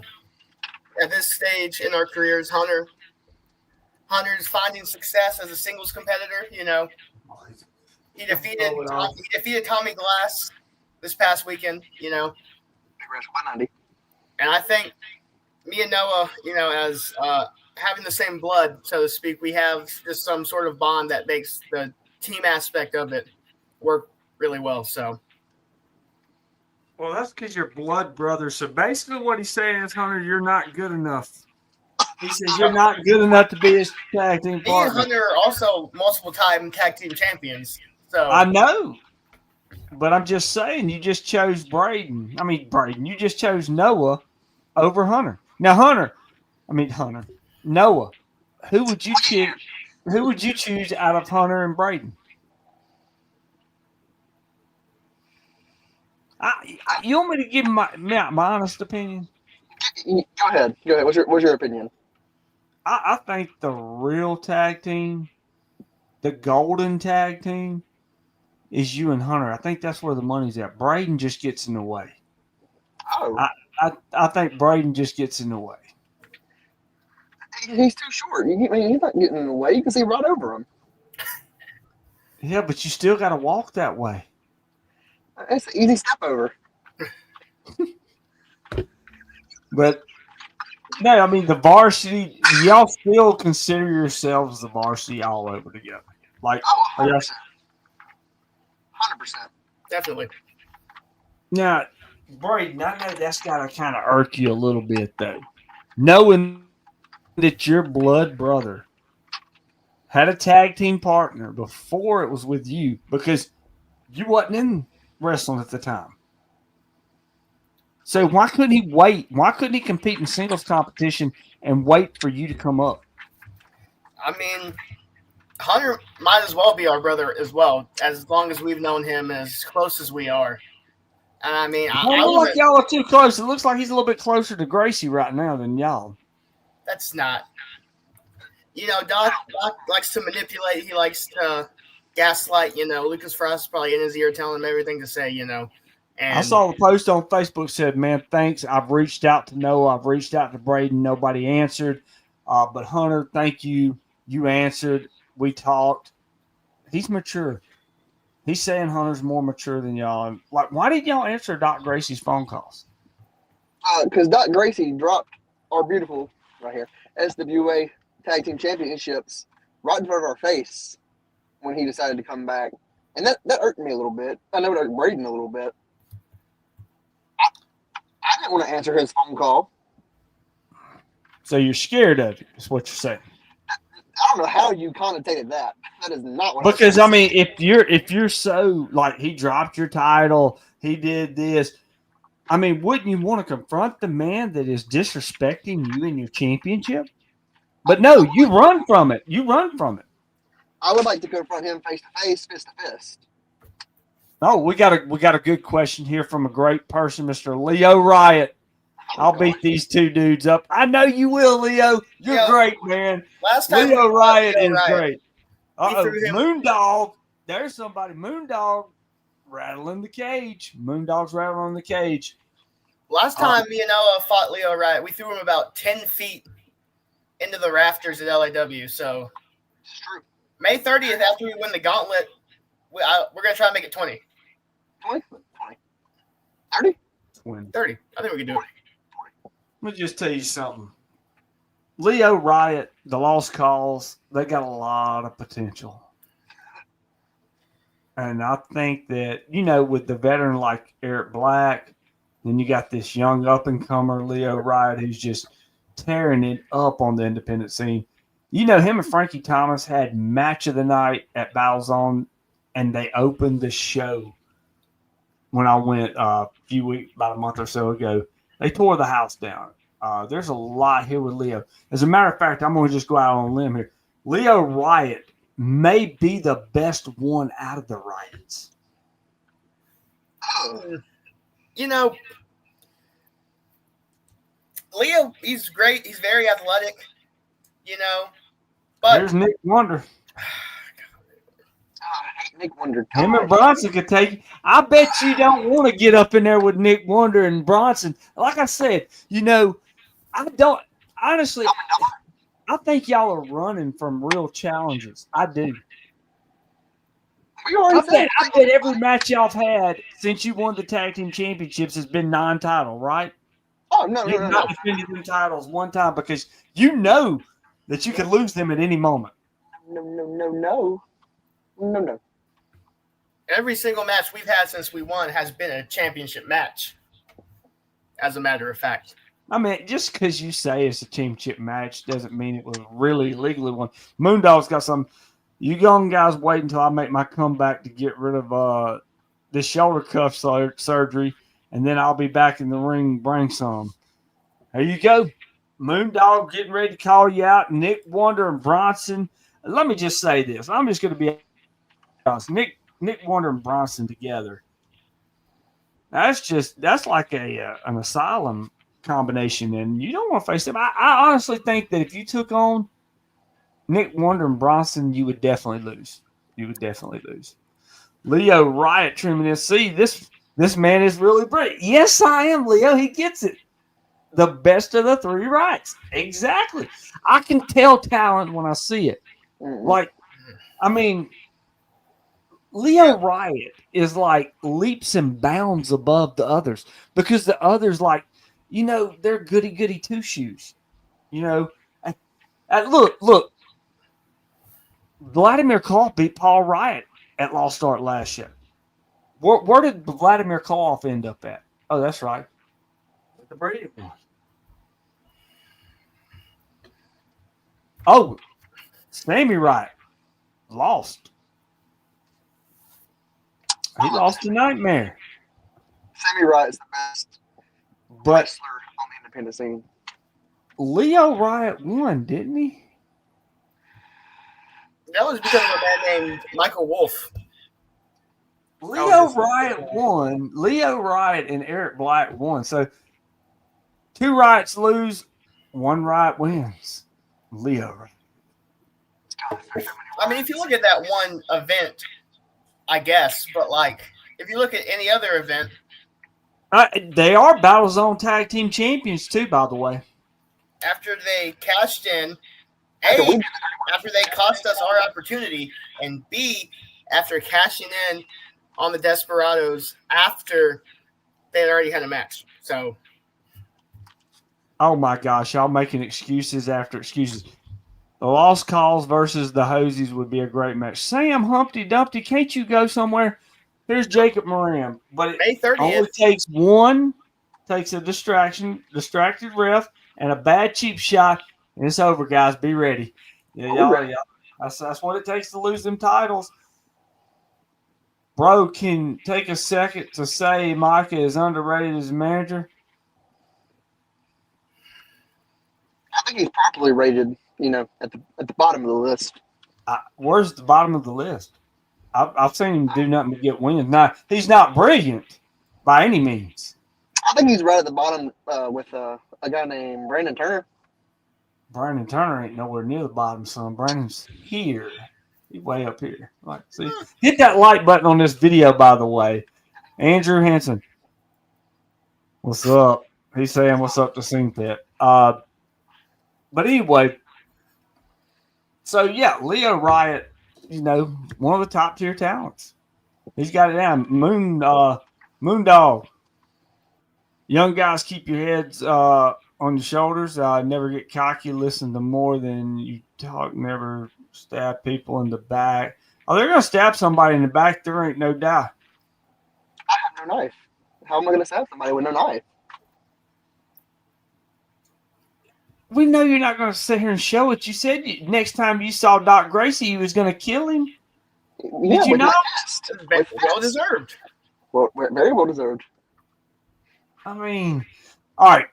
at this stage in our careers, Hunter's finding success as a singles competitor. You know, he defeated Tommy Glass this past weekend. You know, Big Red 190. and I think me and Noah, you know, as having the same blood, so to speak, we have just some sort of bond that makes the team aspect of it work really well. So, Well, that's because you're blood brothers. So basically, what he's saying is, Hunter, you're not good enough. He says you're not good enough to be his tag team me and partner. Hunter are also multiple-time tag team champions. So I know, but I'm just saying, you just chose you just chose Noah over Hunter. Now, Noah, who would you choose? Who would you choose out of Hunter and Braden? You want me to give my honest opinion? Go ahead. What's your opinion? I think the real tag team, the golden tag team, is you and Hunter. I think that's where the money's at. Braden just gets in the way. Oh, I think Braden just gets in the way. he's too short. He's not getting in the way. You can see right over him. Yeah, but you still got to walk that way. It's an easy step over. But no, I mean the varsity. Y'all still consider yourselves the varsity all over together. Like, Oh, 100%. yes. 100%. definitely. Now, Braden, I know that's got to kind of irk you a little bit though, knowing that your blood brother had a tag team partner before it was with you because you wasn't in wrestling at the time. So why couldn't he wait? Why couldn't he compete in singles competition and wait for you to come up? I mean, Hunter might as well be our brother as well, as long as we've known him as close as we are. And I mean, I don't like y'all are too close. It looks like he's a little bit closer to Gracie right now than y'all. That's not. Doc likes to manipulate. He likes to gaslight. Lucas Frost is probably in his ear telling him everything to say. And I saw the post on Facebook said, "Man, thanks. I've reached out to Noah. I've reached out to Braden. Nobody answered. But Hunter, thank you. You answered. We talked. He's mature. He's saying Hunter's more mature than y'all. And like, why did y'all answer Doc Gracie's phone calls? Because Doc Gracie dropped our beautiful right here SWA Tag Team Championships right in front of our face when he decided to come back, and that irked me a little bit. I know it irked Braden a little bit. I didn't want to answer his phone call. So you're scared of it, is what you're saying. I don't know how you connotated that. That is not what. Because I mean, if you're so like he dropped your title, he did this. I mean, wouldn't you want to confront the man that is disrespecting you in your championship? But no, you run from it. I would like to confront him face to face, fist to fist. Oh, we got a good question here from a great person, Mr. Leo Riot. I'll beat these two dudes up. I know you will, Leo. You're great, man. Last time Leo Riot is great. threw him- Moondog. There's somebody. Moondog rattling the cage. Moondog's rattling the cage. Last time me and Noah fought Leo Riot, we threw him about 10 feet into the rafters at LAW. So It's true. May 30th, after we win the gauntlet, we're going to try to make it 20. 20? 30? 30. I think we can do it. Let me just tell you something. Leo Riot, the Lost Cause, they got a lot of potential. And I think that, with the veteran like Eric Black, then you got this young up-and-comer Leo Riot who's just tearing it up on the independent scene. Him and Frankie Thomas had match of the night at Battlezone, and they opened the show when I went about a month or so ago. They tore the house down. There's a lot here with Leo. As a matter of fact, I'm going to just go out on a limb here. Leo Riot may be the best one out of the Riots. Oh. Leo, he's great. He's very athletic, But there's Nick Wonder. I hate Nick Wonder. Him and Bronson could take it. I bet you don't want to get up in there with Nick Wonder and Bronson. Like I said, I don't honestly. I think y'all are running from real challenges. I do. I bet every match y'all have had since you won the tag team championships has been non-title, right? Oh, no. You've not defended the titles one time because you know that you could lose them at any moment. No. Every single match we've had since we won has been a championship match. As a matter of fact. I mean, just because you say it's a championship match doesn't mean it was really legally one. Moondog's got some. You young guys wait until I make my comeback to get rid of the shoulder cuff surgery, and then I'll be back in the ring. Bring some. There you go. Moondog getting ready to call you out. Nick Wonder and Bronson. Let me just say this. I'm just going to be honest. Nick Wonder and Bronson together. That's like an asylum combination, and you don't want to face them. I honestly think that if you took on Nick Wonder and Bronson, you would definitely lose. Leo Riot trimming this. See, this man is really great. Yes, I am, Leo. He gets it. The best of the three rights. Exactly. I can tell talent when I see it. Like, I mean, Leo Riot is like leaps and bounds above the others because the others, like, they're goody two shoes. Look. Vladimir Klov beat Paul Riot at Lost Art last year. Where did Vladimir Klov end up at? Oh, that's right. The Brady one. Oh, Sammy Riot lost. He lost to Nightmare. Sammy Riot is the best wrestler on the independent scene. Leo Riot won, didn't he? That was because of a man named Michael Wolf. Leo Riot won. Leo Riot and Eric Black won. So 2 Riots lose, 1 Riot wins. Leo Riot. I mean, if you look at that one event, I guess, but like, if you look at any other event, they are Battle Zone Tag Team Champions too, by the way. After they cashed in, A, after they cost us our opportunity, and B, after cashing in on the Desperados after they had already had a match. So, oh my gosh, y'all making excuses after excuses. The Lost Cause versus the Hoseys would be a great match. Sam, Humpty Dumpty, can't you go somewhere? Here's Jacob Moran, but it May 30th. only takes one, takes a distracted ref, and a bad cheap shot, and it's over, guys. Be ready. Yeah. That's what it takes to lose them titles. Bro, can take a second to say Micah is underrated as a manager. I think he's properly rated, at the bottom of the list. Where's the bottom of the list? I've seen him do nothing but get wins. Now, he's not brilliant by any means. I think he's right at the bottom with a guy named Brandon Turner. Brandon Turner ain't nowhere near the bottom, son. Brandon's here. He's way up here. Like, see, hit that like button on this video, by the way. Andrew Hansen. What's up? He's saying what's up to Sing Pit. But anyway, so yeah, Leo Riot, one of the top tier talents. He's got it down. Moondog. Young guys, keep your heads on your shoulders. Never get cocky. Listen to more than you talk. Never stab people in the back. Oh, they're going to stab somebody in the back. There ain't no doubt. I have no knife. How am I going to stab somebody with no knife? We know you're not going to sit here and show it. You said next time you saw Doc Gracie, you was going to kill him. Yeah, did you not? Well deserved. Well, very well deserved. I mean, all right.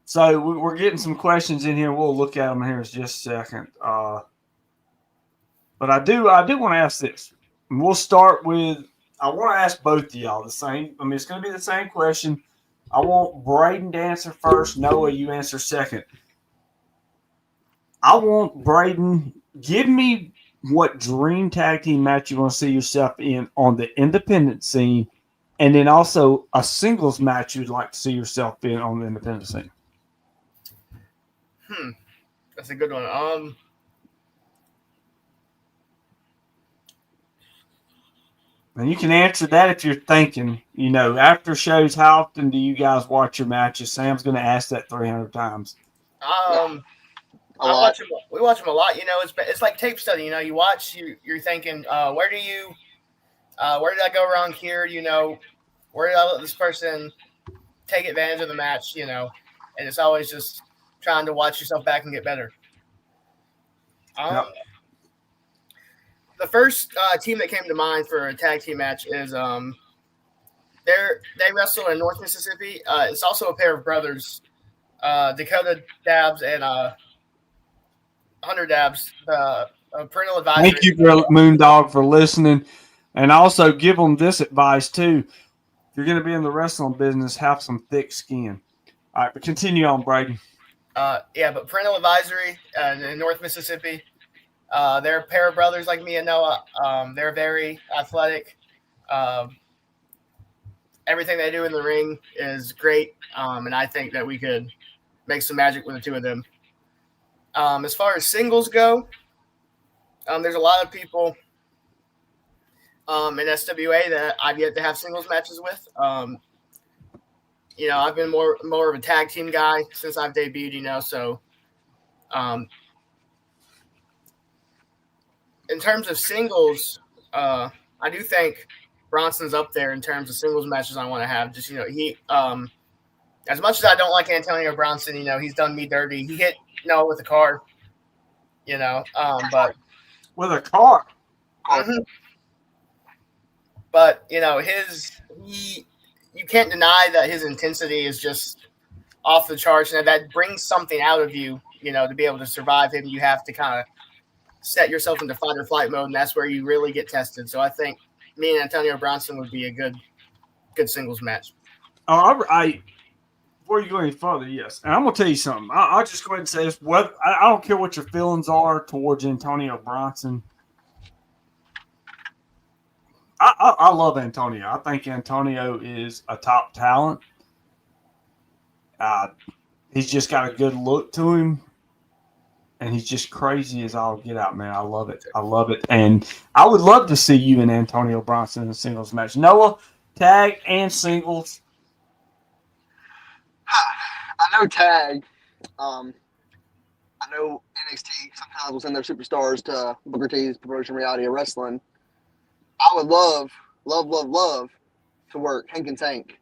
So we're getting some questions in here. We'll look at them here in just a second. But I do want to ask this. And we'll start with, I want to ask both of y'all the same. I mean, it's going to be the same question. I want Braden to answer first. Noah, you answer second. I want Braden, give me what dream tag team match you want to see yourself in on the independent scene, and then also a singles match you'd like to see yourself in on the independent scene. That's a good one. And you can answer that if you're thinking, after shows, how often do you guys watch your matches? Sam's going to ask that 300 times. a lot. We watch them a lot. You know, it's like tape study. You know, you watch, you're thinking, where did I go wrong here? You know, where did I let this person take advantage of the match? You know, and it's always just trying to watch yourself back and get better. Yep. The first team that came to mind for a tag team match is they wrestle in North Mississippi. It's also a pair of brothers, Dakota Dabs and Hunter Dabs, parental advisory. Thank you, Moondog, for listening. And also give them this advice, too. If you're going to be in the wrestling business, have some thick skin. All right, but continue on, Brady. But parental advisory in North Mississippi. They're a pair of brothers like me and Noah. They're very athletic. Everything they do in the ring is great, and I think that we could make some magic with the two of them. As far as singles go, there's a lot of people in SWA that I've yet to have singles matches with. You know, I've been more of a tag team guy since I've debuted, you know, so in terms of singles, I do think Bronson's up there in terms of singles matches I want to have. Just, you know, he as much as I don't like Antonio Bronson, you know, he's done me dirty. He hit Noah with a car, you know, but with a car. Mm-hmm. But, you know, you can't deny that his intensity is just off the charts, and that brings something out of you, you know, to be able to survive him. You have to kind of set yourself into fight or flight mode, and that's where you really get tested. So I think me and Antonio Bronson would be a good singles match. Before you go any further, yes. And I'm going to tell you something. I'll just go ahead and say this. I don't care what your feelings are towards Antonio Bronson. I love Antonio. I think Antonio is a top talent. He's just got a good look to him. And he's just crazy as all get out, man. I love it. And I would love to see you and Antonio Bronson in a singles match. Noah, tag and singles. I know tag. I know NXT sometimes will send their superstars to Booker T's promotion Reality of Wrestling. I would love to work Hank and Tank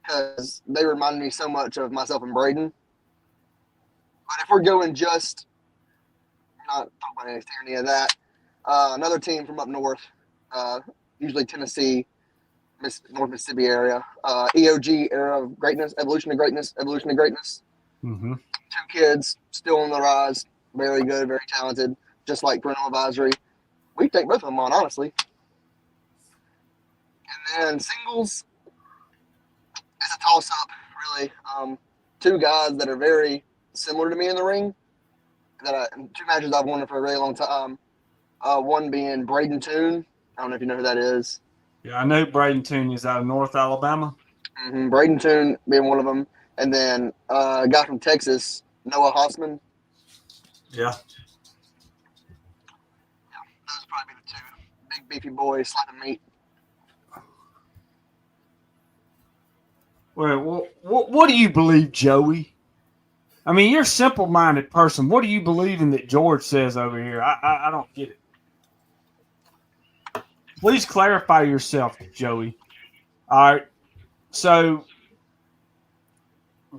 because they remind me so much of myself and Braden. But if we're going just not talking about NXT or any of that, another team from up north, usually Tennessee, North Mississippi area, EOG era of greatness, evolution of greatness. Mm-hmm. 2 kids still on the rise, very good, very talented, just like parental advisory. We take both of them on, honestly. And then singles, it's a toss-up, really. 2 guys that are very similar to me in the ring. 2 matches I've wanted for a really long time. One being Braden Toon. I don't know if you know who that is. Yeah, I know Braden Toon is out of North Alabama. Mm-hmm. Braden Toon being one of them. And then a guy from Texas, Noah Hossman. Yeah. Those would probably be the 2. Big, beefy boys, slapping meat. Well, what do you believe, Joey? I mean, you're a simple-minded person. What do you believe in that George says over here? I don't get it. Please clarify yourself, Joey. All right. So,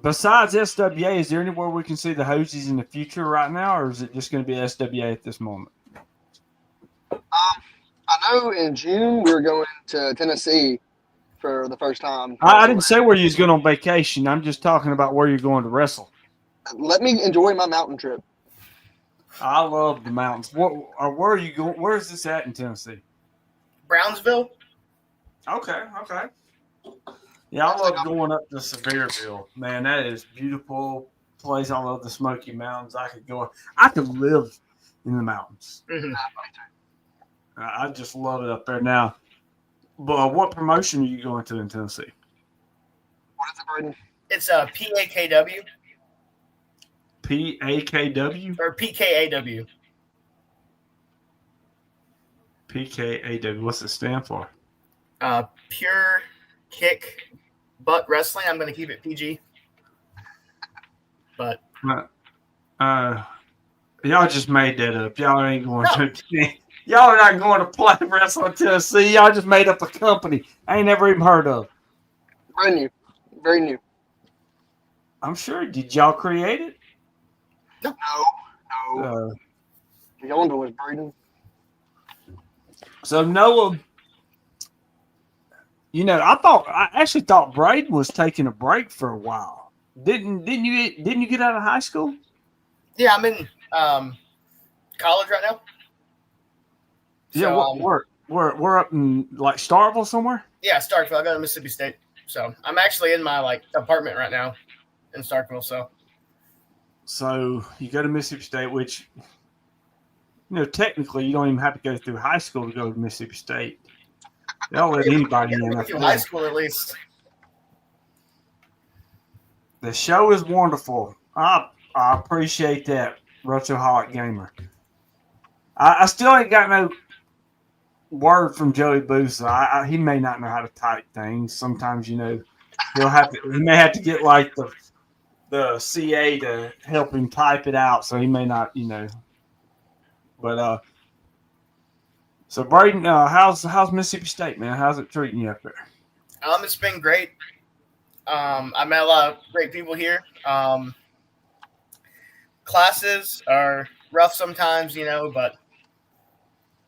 besides SWA, is there anywhere we can see the Hoseys in the future right now, or is it just going to be SWA at this moment? I know in June we're going to Tennessee for the first time. I didn't say where you was going on vacation. I'm just talking about where you're going to wrestle. Let me enjoy my mountain trip. I love the mountains. Where are you going? Where is this at in Tennessee? Brownsville. Okay. Yeah, I love going up to Sevierville. Man, that is beautiful place. I love the Smoky Mountains. I could live in the mountains. Mm-hmm. I just love it up there now. But what promotion are you going to in Tennessee? What is it, Braden? It's a PAKW. PAKW? Or PKAW. PKAW. What's it stand for? Pure Kick Butt Wrestling. I'm going to keep it PG. But Y'all just made that up. Y'all ain't going to. Y'all are not going to play Wrestling Tennessee. Y'all just made up a company I ain't never even heard of. Brand new. Very new. I'm sure. Did y'all create it? No. The owner was breeding. So Noah, I actually thought Braden was taking a break for a while. Didn't you get out of high school? Yeah, I'm in college right now. Yeah, So, we're up in like Starkville somewhere. Yeah, Starkville. I go to Mississippi State. So I'm actually in my apartment right now in Starkville. So you go to Mississippi State, which technically you don't even have to go through high school to go to Mississippi State. They'll let anybody in. Through high school, at least. The show is wonderful. I appreciate that, Rochoholic Gamer. I still ain't got no word from Joey Booth. He may not know how to type things. Sometimes, he may have to get like the CA to help him type it out. So he may not, But so Braden, how's Mississippi State, man? How's it treating you up there? It's been great. I met a lot of great people here. Classes are rough sometimes, but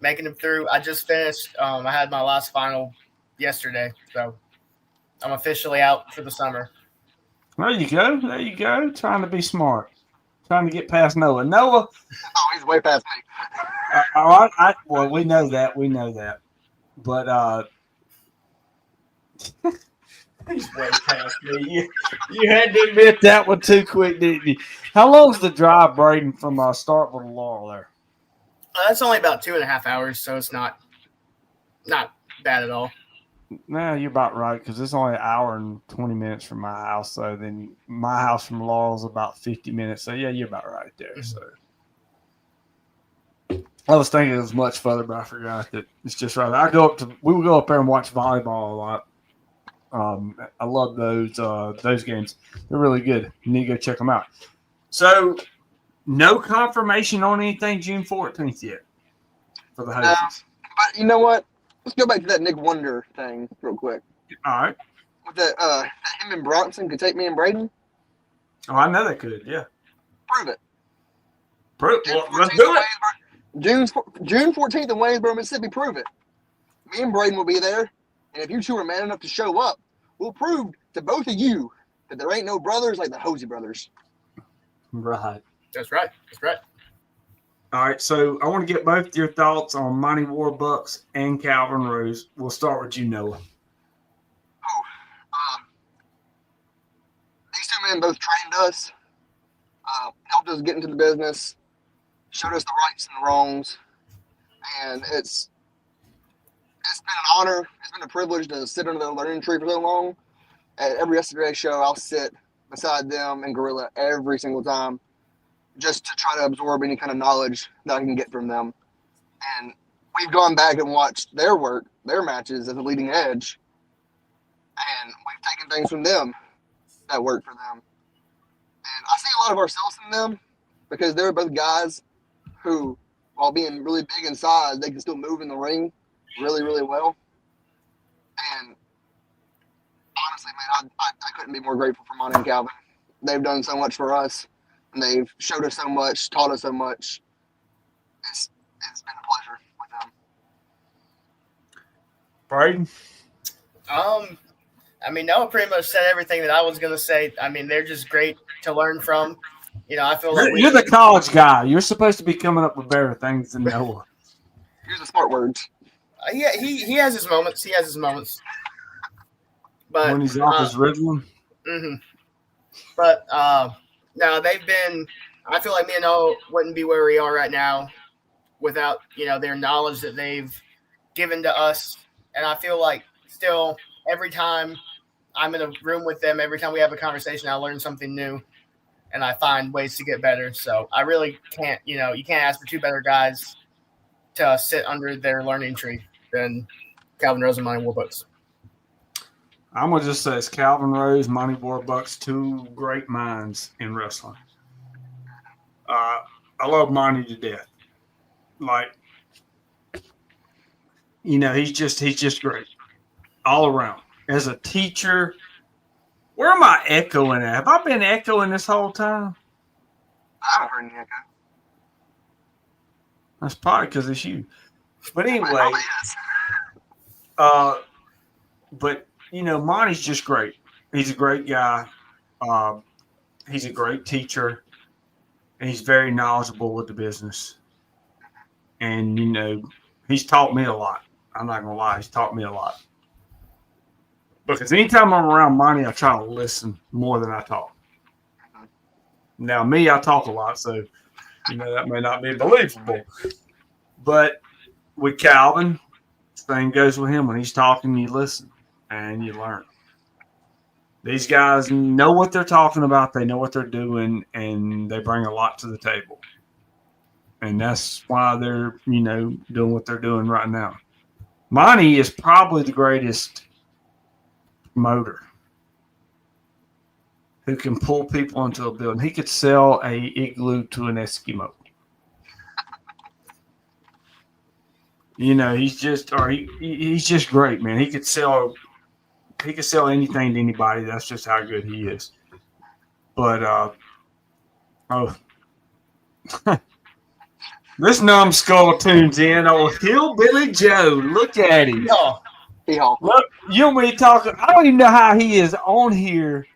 making them through. I just finished. I had my last final yesterday, so I'm officially out for the summer. There you go. Trying to be smart. Trying to get past Noah. Noah. Oh, he's way past me. Well, we know that. But he's way past me. You had to admit that one too quick, didn't you? How long's the drive, Braden, from Starkville to Laurel there? That's only about 2.5 hours, so it's not bad at all. Nah, you're about right, because it's only an hour and 20 minutes from my house. So then my house from Laurel is about 50 minutes. So yeah, you're about right there. So I was thinking it was much further, but I forgot that it's just right. We would go up there and watch volleyball a lot. I love those games. They're really good. You need to go check them out. So no confirmation on anything June 14th yet for the Hosies. But you know what? Let's go back to that Nick Wonder thing real quick. All right. With that him and Bronson could take me and Braden. Oh, I know they could. Yeah. Prove it. Well, let's do it. June 14th in Waynesboro, Mississippi. Prove it. Me and Braden will be there, and if you two are man enough to show up, we'll prove to both of you that there ain't no brothers like the Hosey brothers. Right. That's right. All right, so I want to get both your thoughts on Monty Warbucks and Calvin Rose. We'll start with you, Noah. These two men both trained us, helped us get into the business, showed us the rights and the wrongs, and it's been an honor. It's been a privilege to sit under their learning tree for so long. At every yesterday show, I'll sit beside them and Gorilla every single time, just to try to absorb any kind of knowledge that I can get from them. And we've gone back and watched their work, their matches at the leading edge, and we've taken things from them that work for them. And I see a lot of ourselves in them because they're both guys who, while being really big in size, they can still move in the ring really, really well. And honestly, man, I couldn't be more grateful for Monty and Calvin. They've done so much for us. And they've showed us so much, taught us so much. It's been a pleasure with them. Braden? Noah pretty much said everything that I was going to say. They're just great to learn from. I feel like you're the college guy. You're supposed to be coming up with better things than Noah. Here's the smart words. Yeah, he has his moments. But when he's off his rhythm. Mm-hmm. But no, they've been. I feel like me and Noah wouldn't be where we are right now without their knowledge that they've given to us. And I feel like still every time I'm in a room with them, every time we have a conversation, I learn something new, and I find ways to get better. So I really can't. You can't ask for two better guys to sit under their learning tree than Calvin Rose and Monty Warbucks. I'm going to just say it's Calvin Rose, Monty Warbucks, two great minds in wrestling. I love Monty to death. Like, he's just great all around. As a teacher, where am I echoing at? Have I been echoing this whole time? I haven't heard any echo. That's probably because it's you. But anyway, but Monty's just great. He's a great guy. He's a great teacher, and he's very knowledgeable with the business. And he's taught me a lot. I'm not gonna lie, he's taught me a lot. Because anytime I'm around Monty, I try to listen more than I talk. Now, me, I talk a lot, so that may not be believable. But with Calvin, same goes with him. When he's talking, you listen and you learn. These guys know what they're talking about. They know what they're doing, and they bring a lot to the table. And that's why they're, doing what they're doing right now. Monty is probably the greatest promoter who can pull people into a building. He could sell a igloo to an Eskimo. He's just great, man. He could sell anything to anybody. That's just how good he is. But this numbskull tunes in. Oh, Hillbilly Joe, look at him. Look, you and me talking. I don't even know how he is on here.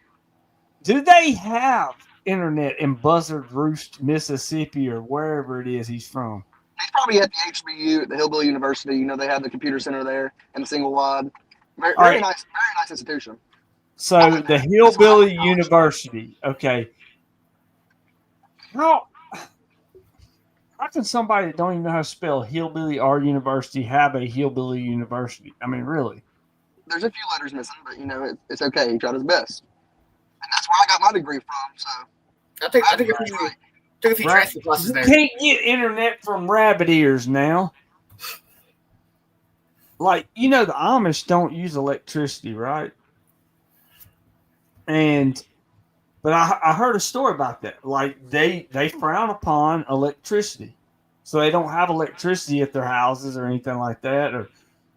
Do they have internet in Buzzard Roost, Mississippi, or wherever it is he's from? He's probably at the HBU, the Hillbilly University. They have the computer center there and the single wide. Very nice institution. So the Hillbilly University. Okay. How can somebody that don't even know how to spell Hillbilly or University have a Hillbilly University? I mean, really? There's a few letters missing, but it's okay. He tried his best, and that's where I got my degree from. So I think took a few transfer classes there. You can't get internet from rabbit ears now. Like, the Amish don't use electricity, right? But I heard a story about that. Like, they frown upon electricity. So they don't have electricity at their houses or anything like that, or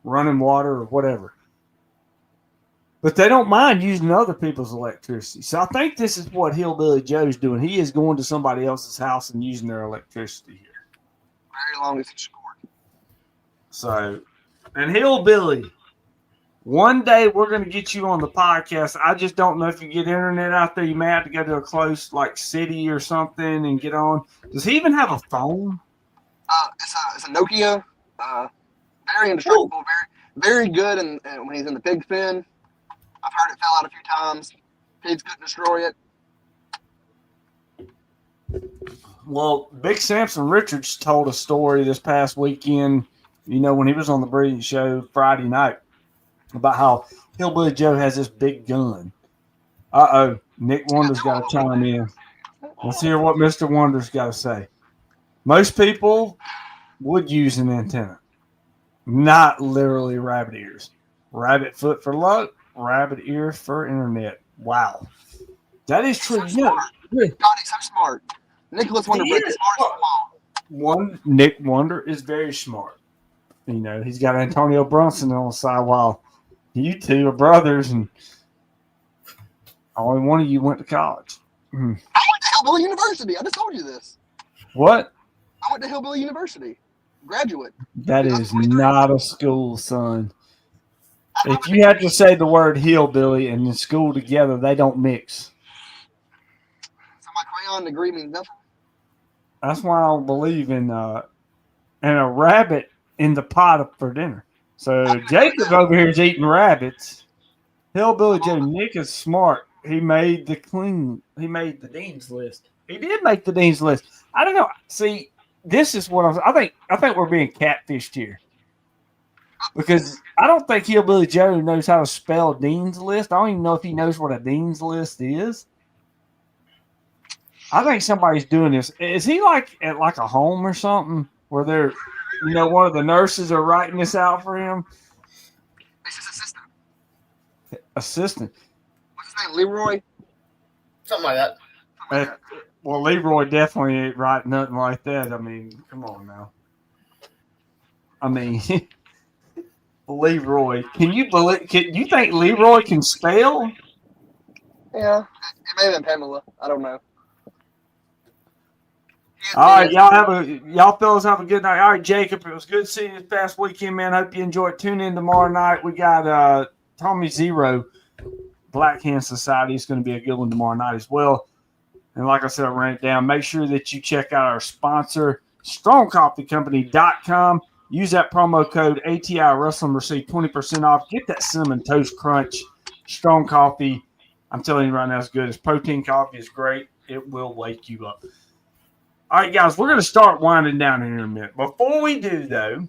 running water or whatever. But they don't mind using other people's electricity. So I think this is what Hillbilly Joe's doing. He is going to somebody else's house and using their electricity here. Very long as it's short. So, and Hillbilly, one day we're going to get you on the podcast. I just don't know if you get internet out there. You may have to go to a close city or something and get on. Does he even have a phone? It's a Nokia. Very indestructible. Very good. And when he's in the pig pen, I've heard it fell out a few times. Pigs couldn't destroy it. Well, Big Samson Richards told a story this past weekend, when he was on the Breeding Show Friday night, about how Hillbilly Joe has this big gun. Nick Wonder's got to chime in. Let's hear what Mr. Wonder's got to say. Most people would use an antenna, not literally rabbit ears. Rabbit foot for luck, rabbit ear for internet. Wow. That is true. God, he's so smart. Nicholas Wonder, the smartest of all. Nick Wonder is very smart. He's got Antonio Brunson on the side while you two are brothers, and only one of you went to college. I went to Hillbilly University. I just told you this. What? I went to Hillbilly University. Graduate. That is not a school, son. If you have to say the word hillbilly and the school together, they don't mix. So my crayon degree means nothing. That's why I don't believe in a rabbit in the pot for dinner. So Jacob over here is eating rabbits. Hillbilly Joe, Nick is smart. He made the dean's list. He did make the dean's list. I don't know. See, this is what I think we're being catfished here. Because I don't think Hillbilly Joe knows how to spell dean's list. I don't even know if he knows what a dean's list is. I think somebody's doing this. Is he at a home or something where they're, one of the nurses are writing this out for him? It's his assistant. Assistant. What's his name? Leroy? Something like that. Well, Leroy definitely ain't writing nothing like that. I mean, come on now. I mean, Leroy. Can you believe? You think Leroy can spell? Yeah, it may have been Pamela. I don't know. All right, y'all fellas have a good night. All right, Jacob, it was good seeing you this past weekend, man. Hope you enjoyed. Tune in tomorrow night. We got Tommy Zero, Black Hand Society. It's going to be a good one tomorrow night as well. And like I said, I ran it down. Make sure that you check out our sponsor, StrongCoffeeCompany.com. Use that promo code ATI Wrestling, receive 20% off. Get that Cinnamon Toast Crunch, strong coffee. I'm telling you right now, it's good. It's protein coffee. It's great. It will wake you up. All right, guys, we're going to start winding down here in a minute. Before we do, though,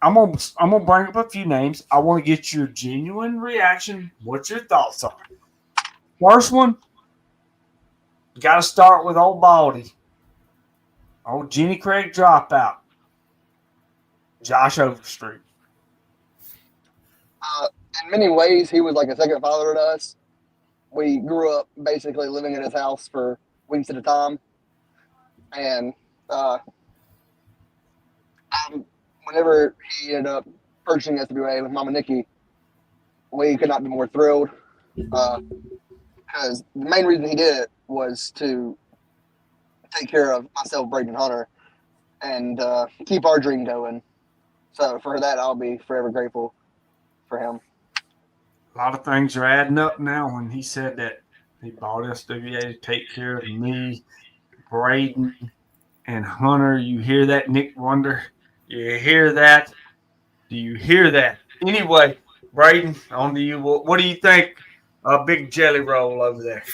I'm gonna bring up a few names. I want to get your genuine reaction. What your thoughts are. First one, got to start with old Baldy. Old Jenny Craig dropout. Josh Overstreet. In many ways, he was like a second father to us. We grew up basically living in his house for weeks at a time. And whenever he ended up purchasing SWA with Mama Nikki, we could not be more thrilled. Because the main reason he did it was to take care of myself, Braden Hunter, and keep our dream going. So for that, I'll be forever grateful for him. A lot of things are adding up now when he said that he bought SWA to take care of me, Braden, and Hunter. You hear that, Nick Wonder? You hear that? Do you hear that? Anyway, Braden, on to you. What do you think of Big Jelly Roll over there?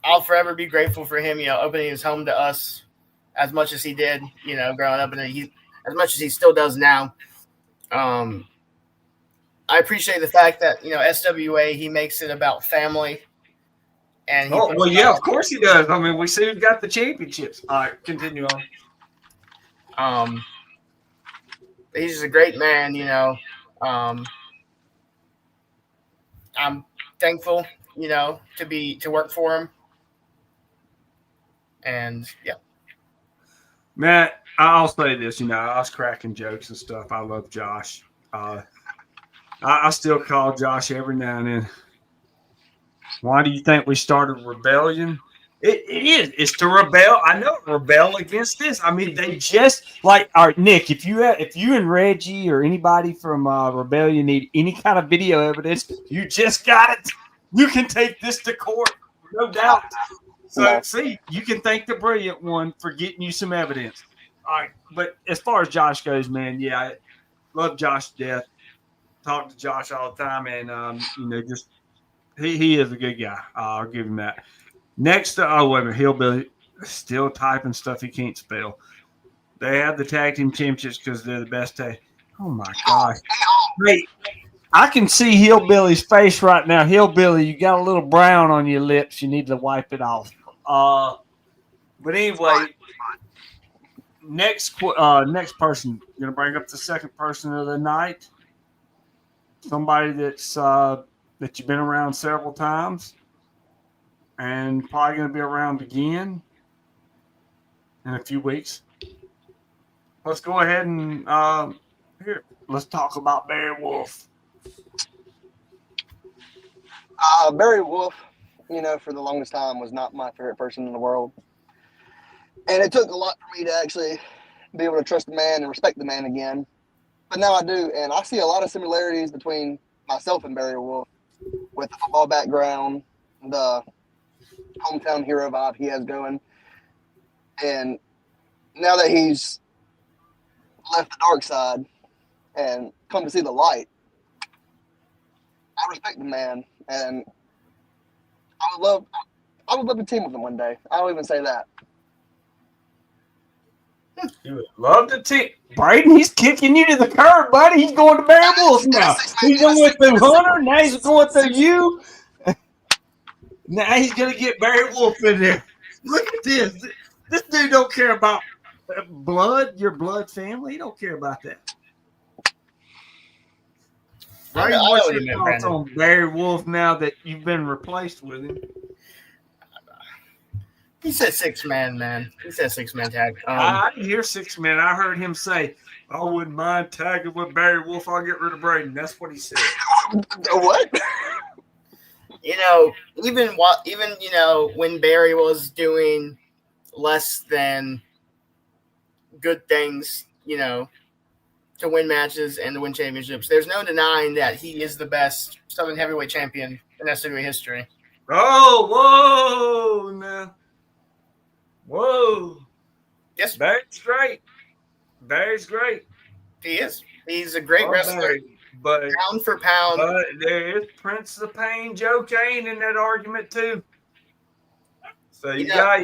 I'll forever be grateful for him, opening his home to us as much as he did, growing up, and as much as he still does now. I appreciate the fact that, SWA, he makes it about family. And of course he does. I mean, we see who got the championships. All right, continue on. He's just a great man, I'm thankful, to work for him. And yeah. Matt, I'll say this, I was cracking jokes and stuff. I love Josh. I still call Josh every now and then. Why do you think we started Rebellion? It is. It's to rebel. I know, rebel against this. I mean, they just like, all right, Nick, if you and Reggie or anybody from Rebellion need any kind of video evidence, you just got it. You can take this to court, no doubt. So, see, you can thank the Brilliant One for getting you some evidence. All right, but as far as Josh goes, man, yeah, I love Josh to death. Talk to Josh all the time, and just he is a good guy. I'll give him that. Next, wait a minute, Hillbilly still typing stuff he can't spell. They have the tag team championships because they're the best tag. Oh my gosh! Hey, I can see Hillbilly's face right now. Hillbilly, you got a little brown on your lips. You need to wipe it off. But anyway, next person. Gonna bring up the second person of the night. Somebody that's that you've been around several times, and probably gonna be around again in a few weeks. Let's go ahead and let's talk about Barry Wolf. Barry Wolf, for the longest time was not my favorite person in the world. And it took a lot for me to actually be able to trust the man and respect the man again. But now I do, and I see a lot of similarities between myself and Barry Wolf with the football background, the hometown hero vibe he has going. And now that he's left the dark side and come to see the light, I respect the man, and I would love to team with him one day. I'll even say that. You would love to team. Braden, he's kicking you to the curb, buddy. He's going to Barry Wolf now. He's going through Hunter. Now he's going through you. Now he's going to get Barry Wolf in there. Look at this. This dude don't care about blood, your blood family. He don't care about that. Right? What's your thoughts on Barry Wolf now that you've been replaced with him? He said 6-man, man. He said 6-man tag. I didn't hear 6-man. I heard him say, I wouldn't mind tagging with Barry Wolf. I'll get rid of Braden. That's what he said. What? You know, even you know, when Barry was doing less than good things, you know, to win matches and to win championships, there's no denying that he is the best Southern Heavyweight Champion in SWA history. Oh, whoa, now. Whoa. Yes, Barry's great. Barry's great. he is. He's a great wrestler, Barry, but pound for pound. there is Prince of Pain, Joe Kane in that argument too. So yeah.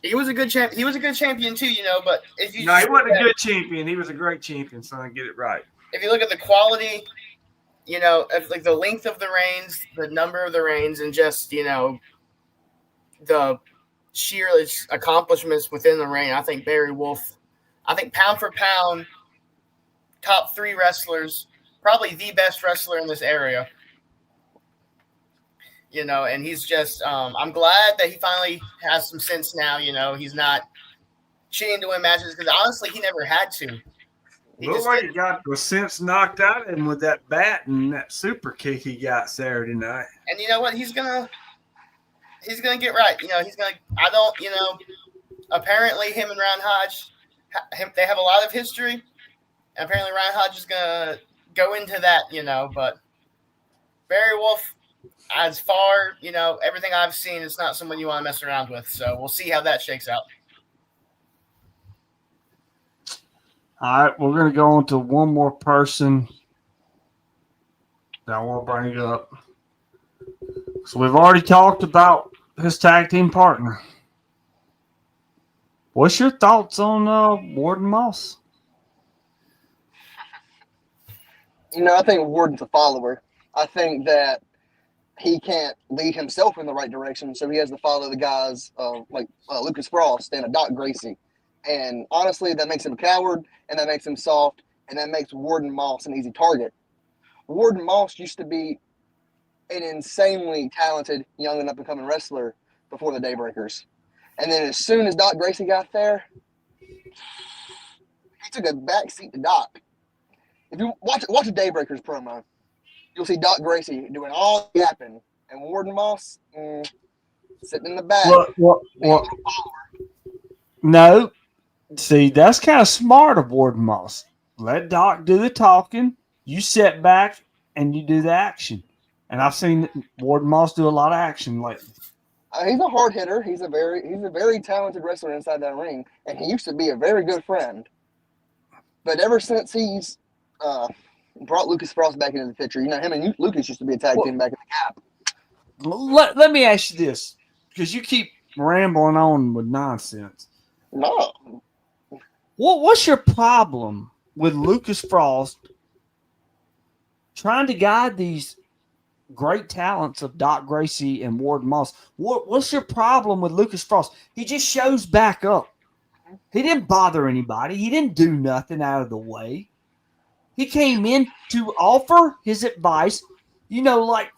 He was a good champ. He was a good champion too, you know. But if you he wasn't a good champion. He was a great champion. So I get it right. If you look at the quality, you know, of like the length of the reigns, the number of the reigns, and just, you know, the sheer accomplishments within the reign, I think Barry Wolf, I think pound for pound, top 3 wrestlers, probably the best wrestler in this area. You know, and he's just, I'm glad that he finally has some sense now. You know, he's not cheating to win matches because honestly, he never had to. Looks like he got the sense knocked out of him with that bat and that super kick he got Saturday night. And you know what? He's gonna get right. You know, you know, apparently him and Ryan Hodge, they have a lot of history. And apparently Ryan Hodge is gonna go into that, you know, but Barry Wolf, as far, you know, everything I've seen, it's not someone you want to mess around with. So we'll see how that shakes out. All right, we're going to go on to one more person that I want to bring up. So we've already talked about his tag team partner. What's your thoughts on Warden Moss? You know, I think Warden's a follower. I think that he can't lead himself in the right direction, so he has to follow the guys like Lucas Frost and Doc Gracie. And honestly, that makes him a coward, and that makes him soft, and that makes Warden Moss an easy target. Warden Moss used to be an insanely talented young and up-and-coming wrestler before the Daybreakers. And then as soon as Doc Gracie got there, he took a back seat to Doc. If you watch a Daybreakers promo, you'll see Doc Gracie doing all the yapping, and Warden Moss sitting in the back. No. See, that's kind of smart of Warden Moss. Let Doc do the talking. You sit back and you do the action. And I've seen Warden Moss do a lot of action lately. He's a hard hitter. He's a very talented wrestler inside that ring, and he used to be a very good friend. But ever since he's brought Lucas Frost back into the picture, you know, him and Lucas used to be a tag team back in the Gap. Let me ask you this, because you keep rambling on with nonsense. No. What's your problem with Lucas Frost trying to guide these great talents of Doc Gracie and Warden Moss? What's your problem with Lucas Frost? He just shows back up. He didn't bother anybody. He didn't do nothing out of the way. He came in to offer his advice. You know, like,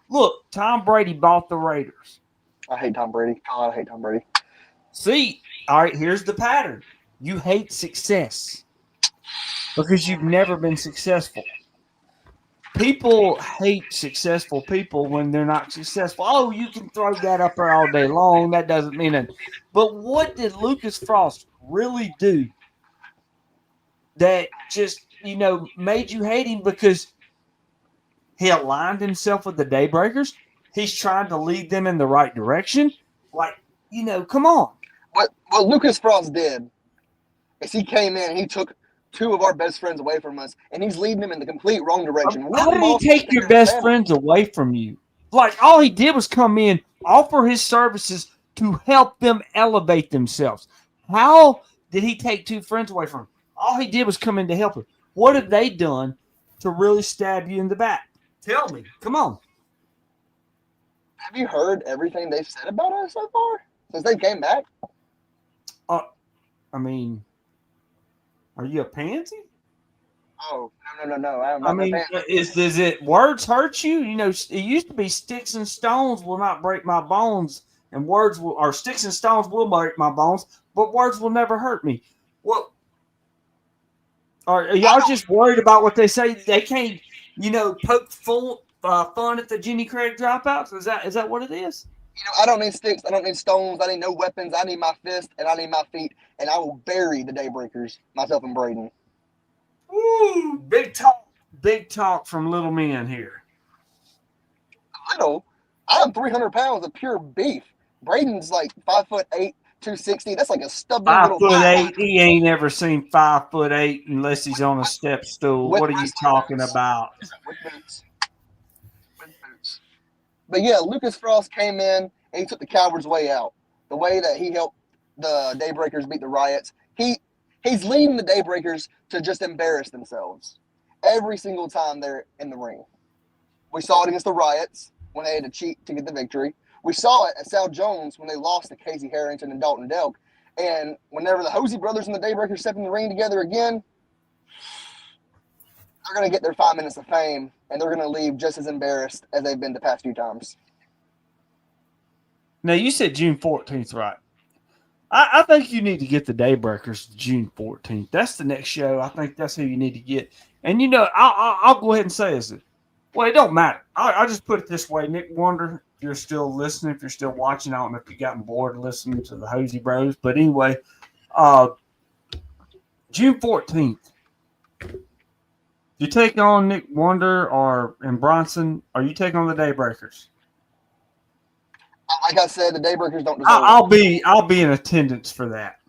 look, Tom Brady bought the Raiders. I hate Tom Brady. God, I hate Tom Brady. See, all right, here's the pattern. You hate success because you've never been successful. People hate successful people when they're not successful. Oh, you can throw that up there all day long. That doesn't mean anything. But what did Lucas Frost really do that just, you know, made you hate him? Because he aligned himself with the Daybreakers. He's trying to lead them in the right direction. Like, you know, come on. What Lucas Frost did is he came in and he took 2 of our best friends away from us, and he's leading them in the complete wrong direction. How did he take your best friends away from you? Like, all he did was come in, offer his services to help them elevate themselves. How did he take 2 friends away from him? All he did was come in to help him. What have they done to really stab you in the back? Tell me. Come on. Have you heard everything they've said about us so far since they came back? I mean, are you a pansy? Oh, no. I'm I not no mean, fan. does it words hurt you? You know, it used to be sticks and stones will not break my bones, and sticks and stones will break my bones, but words will never hurt me. Well, are I y'all don't, just worried about what they say? They can't, poke fun at the Jenny Craig dropouts. Is that what it is? I don't need sticks. I don't need stones. I need no weapons. I need my fist and I need my feet, and I will bury the Daybreakers, myself and Braden. Ooh, big talk from little men here. I'm 300 pounds of pure beef. Braden's like 5'8", 260. That's like a stubby Five little foot thigh eight. He ain't ever seen 5'8" unless he's on a step stool. with What are you wrestling talking boots. about? With boots. With boots. But yeah, Lucas Frost came in and he took the coward's way out. The way that he helped the Daybreakers beat the Riots. He's leading the Daybreakers to just embarrass themselves every single time they're in the ring. We saw it against the Riots when they had to cheat to get the victory. We saw it at Sal Jones when they lost to Casey Harrington and Dalton Delk. And whenever the Hosey brothers and the Daybreakers step in the ring together again, they're going to get their 5 minutes of fame, and they're going to leave just as embarrassed as they've been the past few times. Now, you said June 14th, right? I think you need to get the Daybreakers June 14th. That's the next show. I think that's who you need to get. And, I'll go ahead and say this. Well, it don't matter. I'll just put it this way. Nick Wonder, if you're still listening, if you're still watching, I don't know if you've gotten bored listening to the Hosey Bros. But anyway, June 14th. You take on Nick Wonder and Bronson, or you take on the Daybreakers? Like I said, the Daybreakers don't deserve it. I'll be in attendance for that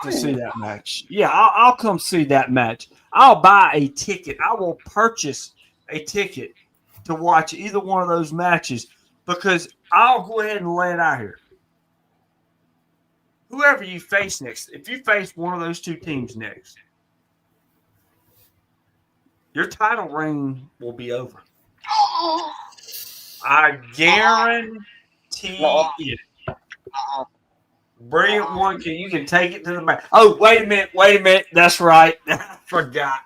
to see that match. Yeah, I'll come see that match. I'll buy a ticket. I will purchase a ticket to watch either one of those matches because I'll go ahead and lay it out here. Whoever you face next, if you face one of those two teams next, your title reign will be over. I guarantee it. Brilliant one, you can take it to the back. Oh, wait a minute. That's right. I forgot.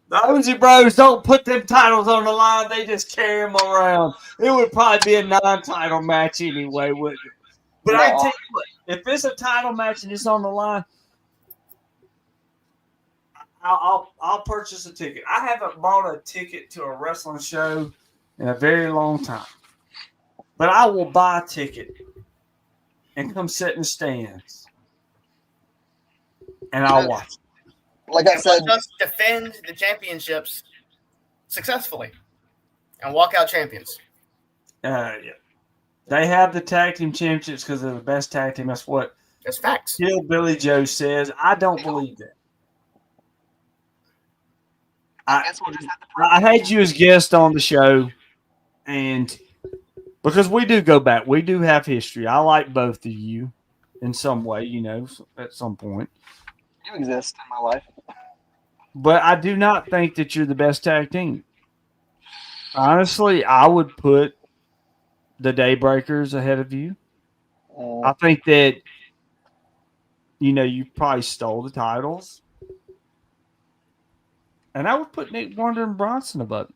The Hosey Bros don't put them titles on the line. They just carry them around. It would probably be a non-title match anyway, wouldn't it? But I can tell you what, if it's a title match and it's on the line, I'll purchase a ticket. I haven't bought a ticket to a wrestling show in a very long time. But I will buy a ticket and come sit in the stands. And I'll watch it. Like I said, just defend the championships successfully and walk out champions. Yeah. They have the tag team championships because they're the best tag team. That's what That's facts. Billy Joe says. I don't believe that. I had you as guest on the show, and because we do go back, we do have history. I like both of you in some way, at some point. You exist in my life. But I do not think that you're the best tag team. Honestly, I would put the Daybreakers ahead of you. I think that, you probably stole the titles. And I would put Nick Wonder and Bronson above it.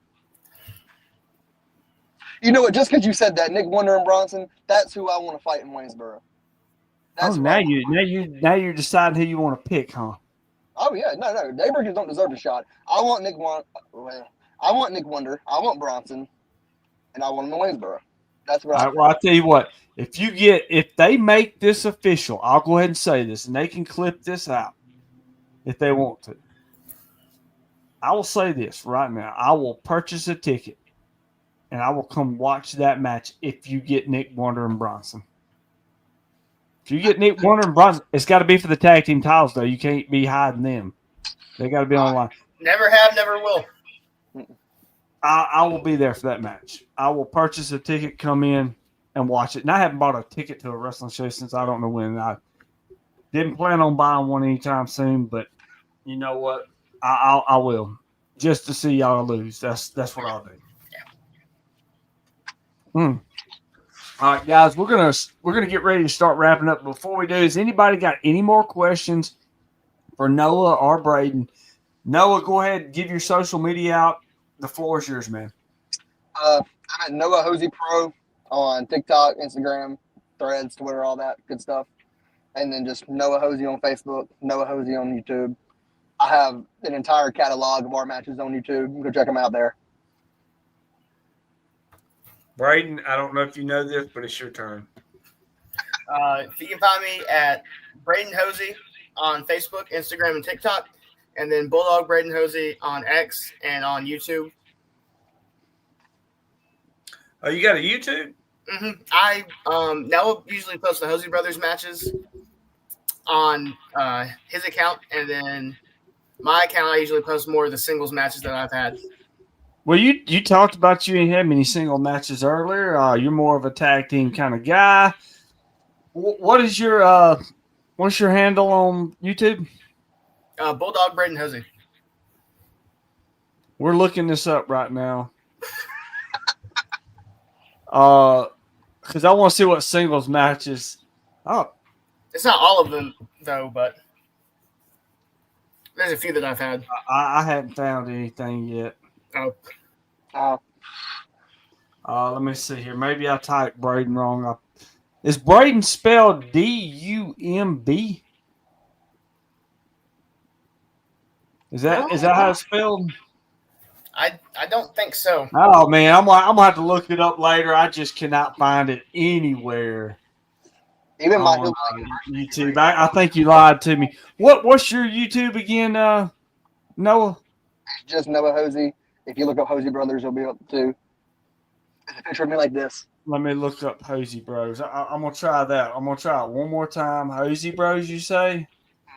You know what? Just because you said that, Nick Wonder and Bronson, that's who I want to fight in Waynesboro. Now you're deciding who you want to pick, huh? Oh yeah, no. Daybreakers don't deserve a shot. I want Nick Wonder. I want Bronson, and I want him in Waynesboro. That's what I'll tell you what. If they make this official, I'll go ahead and say this, and they can clip this out if they want to. I will say this right now. I will purchase a ticket, and I will come watch that match if you get Nick Wonder and Bronson. If you get Nick Wonder and Bronson, it's got to be for the tag team titles, though. You can't be hiding them. They got to be online. Never have, never will. I will be there for that match. I will purchase a ticket, come in, and watch it. And I haven't bought a ticket to a wrestling show since I don't know when. I didn't plan on buying one anytime soon, but you know what? I will, just to see y'all lose. That's what I'll do. Yeah. All right, guys, we're gonna get ready to start wrapping up. Before we do, has anybody got any more questions for Noah or Braden? Noah, go ahead, give your social media out. The floor is yours, man. I'm at Noah Hosey Pro on TikTok, Instagram, Threads, Twitter, all that good stuff. And then just Noah Hosey on Facebook, Noah Hosey on YouTube. I have an entire catalog of our matches on YouTube. Go check them out there. Braden, I don't know if you know this, but it's your turn. You can find me at Braden Hosey on Facebook, Instagram, and TikTok, and then Bulldog Braden Hosey on X and on YouTube. Oh, you got a YouTube? Mm-hmm. I Noah usually posts the Hosey Brothers matches on his account, and then my account I usually post more of the singles matches that I've had. Well, you talked about you ain't had many single matches earlier. You're more of a tag team kind of guy. What's your handle on YouTube? Bulldog Braden Hosey. We're looking this up right now. Because I want to see what singles matches. Oh, it's not all of them though, but there's a few that I've had. I hadn't found anything yet. Let me see here. Maybe I typed Braden wrong. Is Braden spelled D-U-M-B? Is that how it's spelled? I don't think so. Oh man, I'm gonna have to look it up later. I just cannot find it anywhere. Even my on YouTube. I think you lied to me. What's your YouTube again, Noah? It's just Noah Hosey. If you look up Hosey Brothers, you'll be able to. There's a picture of me like this. Let me look up Hosey Bros. I'm gonna try that. I'm gonna try it one more time. Hosey Bros, you say?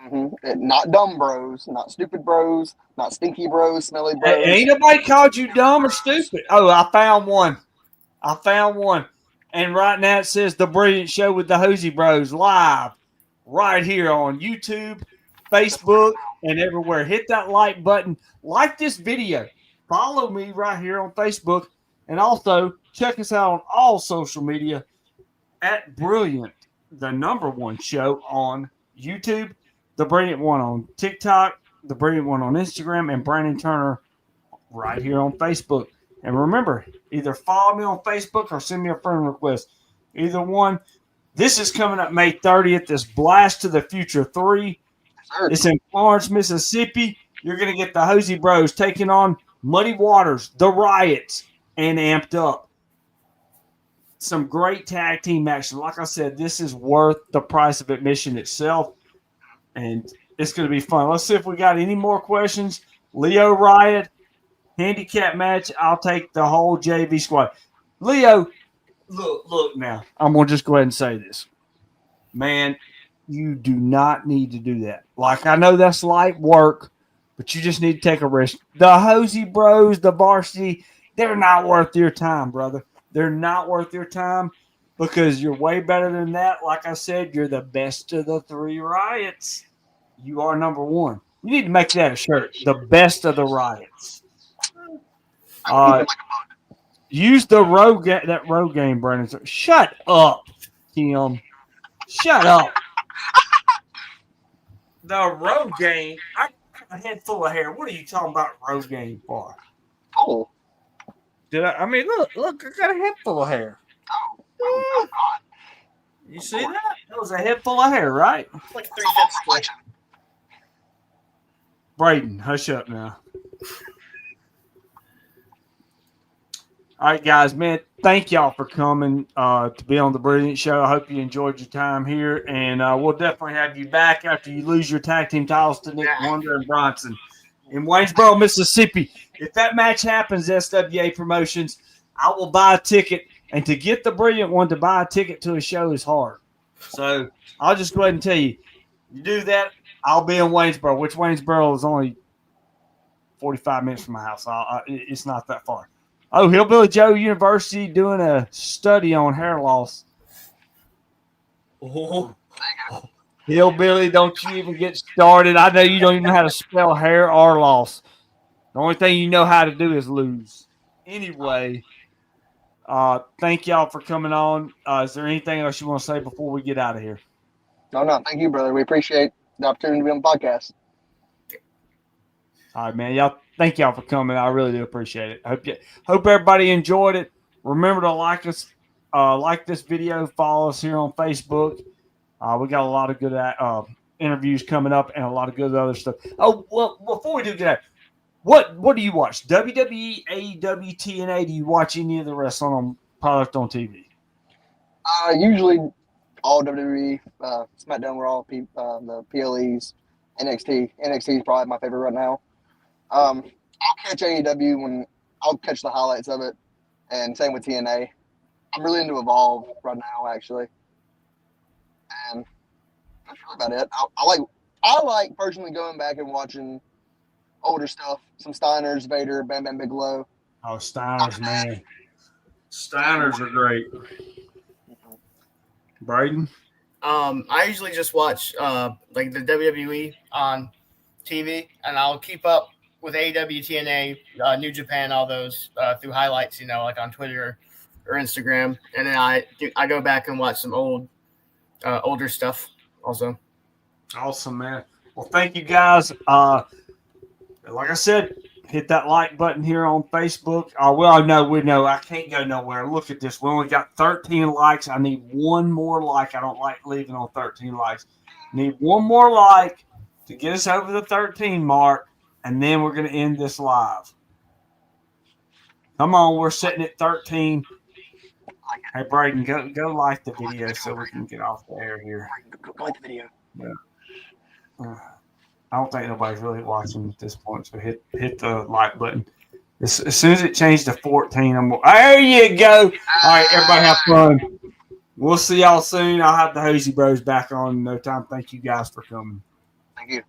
Mm-hmm. Not dumb bros, not stupid bros, not stinky bros, smelly bros. Hey, ain't nobody called you dumb or stupid. Oh, I found one. And right now it says The Brilliant Show with the Hosey Bros live right here on YouTube, Facebook, and everywhere. Hit that like button. Like this video. Follow me right here on Facebook. And also check us out on all social media at Brilliant, the #1 show on YouTube, The Brilliant One on TikTok, The Brilliant One on Instagram, and Brandon Turner right here on Facebook. And remember, either follow me on Facebook or send me a friend request. Either one. This is coming up May 30th. This Blast to the Future 3. It's in Florence, Mississippi. You're going to get the Hosey Bros taking on Muddy Waters, the Riots, and Amped Up. Some great tag team action. Like I said, this is worth the price of admission itself. And it's going to be fun. Let's see if we got any more questions. Leo Riot. Handicap match, I'll take the whole JV squad. Leo, look now. I'm going to just go ahead and say this. Man, you do not need to do that. Like, I know that's light work, but you just need to take a risk. The Hosey Bros, the Varsity, they're not worth your time, brother. They're not worth your time because you're way better than that. Like I said, you're the best of the 3 Riots. You are #1. You need to make that a shirt. The best of the Riots. Use the that road game, Brandon. Shut up, Kim. Shut up. The road game. I got a head full of hair. What are you talking about road game for? Oh. Did I mean, look, I got a head full of hair. Oh God. You see that? That was a head full of hair, right? Like 3/5. Braden, hush up now. All right, guys, man, thank y'all for coming to be on the Brilliant Show. I hope you enjoyed your time here, and we'll definitely have you back after you lose your tag team titles to Nick Wonder and Bronson in Waynesboro, Mississippi. If that match happens, SWA Promotions, I will buy a ticket, and to get the Brilliant One to buy a ticket to a show is hard. So I'll just go ahead and tell you, you do that, I'll be in Waynesboro, which Waynesboro is only 45 minutes from my house. It's not that far. Oh, Hillbilly Joe University doing a study on hair loss. Oh, Hillbilly, don't you even get started. I know you don't even know how to spell hair or loss. The only thing you know how to do is lose. Anyway, thank y'all for coming on. Is there anything else you want to say before we get out of here? No. Thank you, brother. We appreciate the opportunity to be on the podcast. All right, man. Y'all, thank y'all for coming. I really do appreciate it. Hope everybody enjoyed it. Remember to like us, like this video, follow us here on Facebook. We got a lot of good interviews coming up and a lot of good other stuff. Oh, well, before we do that, what do you watch? WWE, AEW, TNA? Do you watch any of the wrestling on product on TV? Usually all WWE, SmackDown, Raw, the PLEs, NXT. NXT is probably my favorite right now. I'll catch AEW when I'll catch the highlights of it, and same with TNA. I'm really into Evolve right now, actually, and that's really about it. I like personally going back and watching older stuff, some Steiners, Vader, Bam Bam Bigelow. Oh, Steiners, man. Steiners are great. Braden? I usually just watch like the WWE on TV, and I'll keep up with AEW, TNA, New Japan, all those through highlights, like on Twitter or Instagram, and then I go back and watch some older stuff also. Awesome, man. Well, thank you guys. Like I said, hit that like button here on Facebook. We know I can't go nowhere. Look at this. We only got 13 likes. I need one more like. I don't like leaving on 13 likes. Need one more like to get us over the 13 mark, and then we're going to end this live. Come on, we're sitting at 13. Hey, Braden, go like the video so we can get off the air here. Go like the video. Yeah. I don't think nobody's really watching at this point, so hit the like button. As soon as it changed to 14, there you go. All right, everybody have fun. We'll see y'all soon. I'll have the Hosey Bros back on in no time. Thank you guys for coming. Thank you.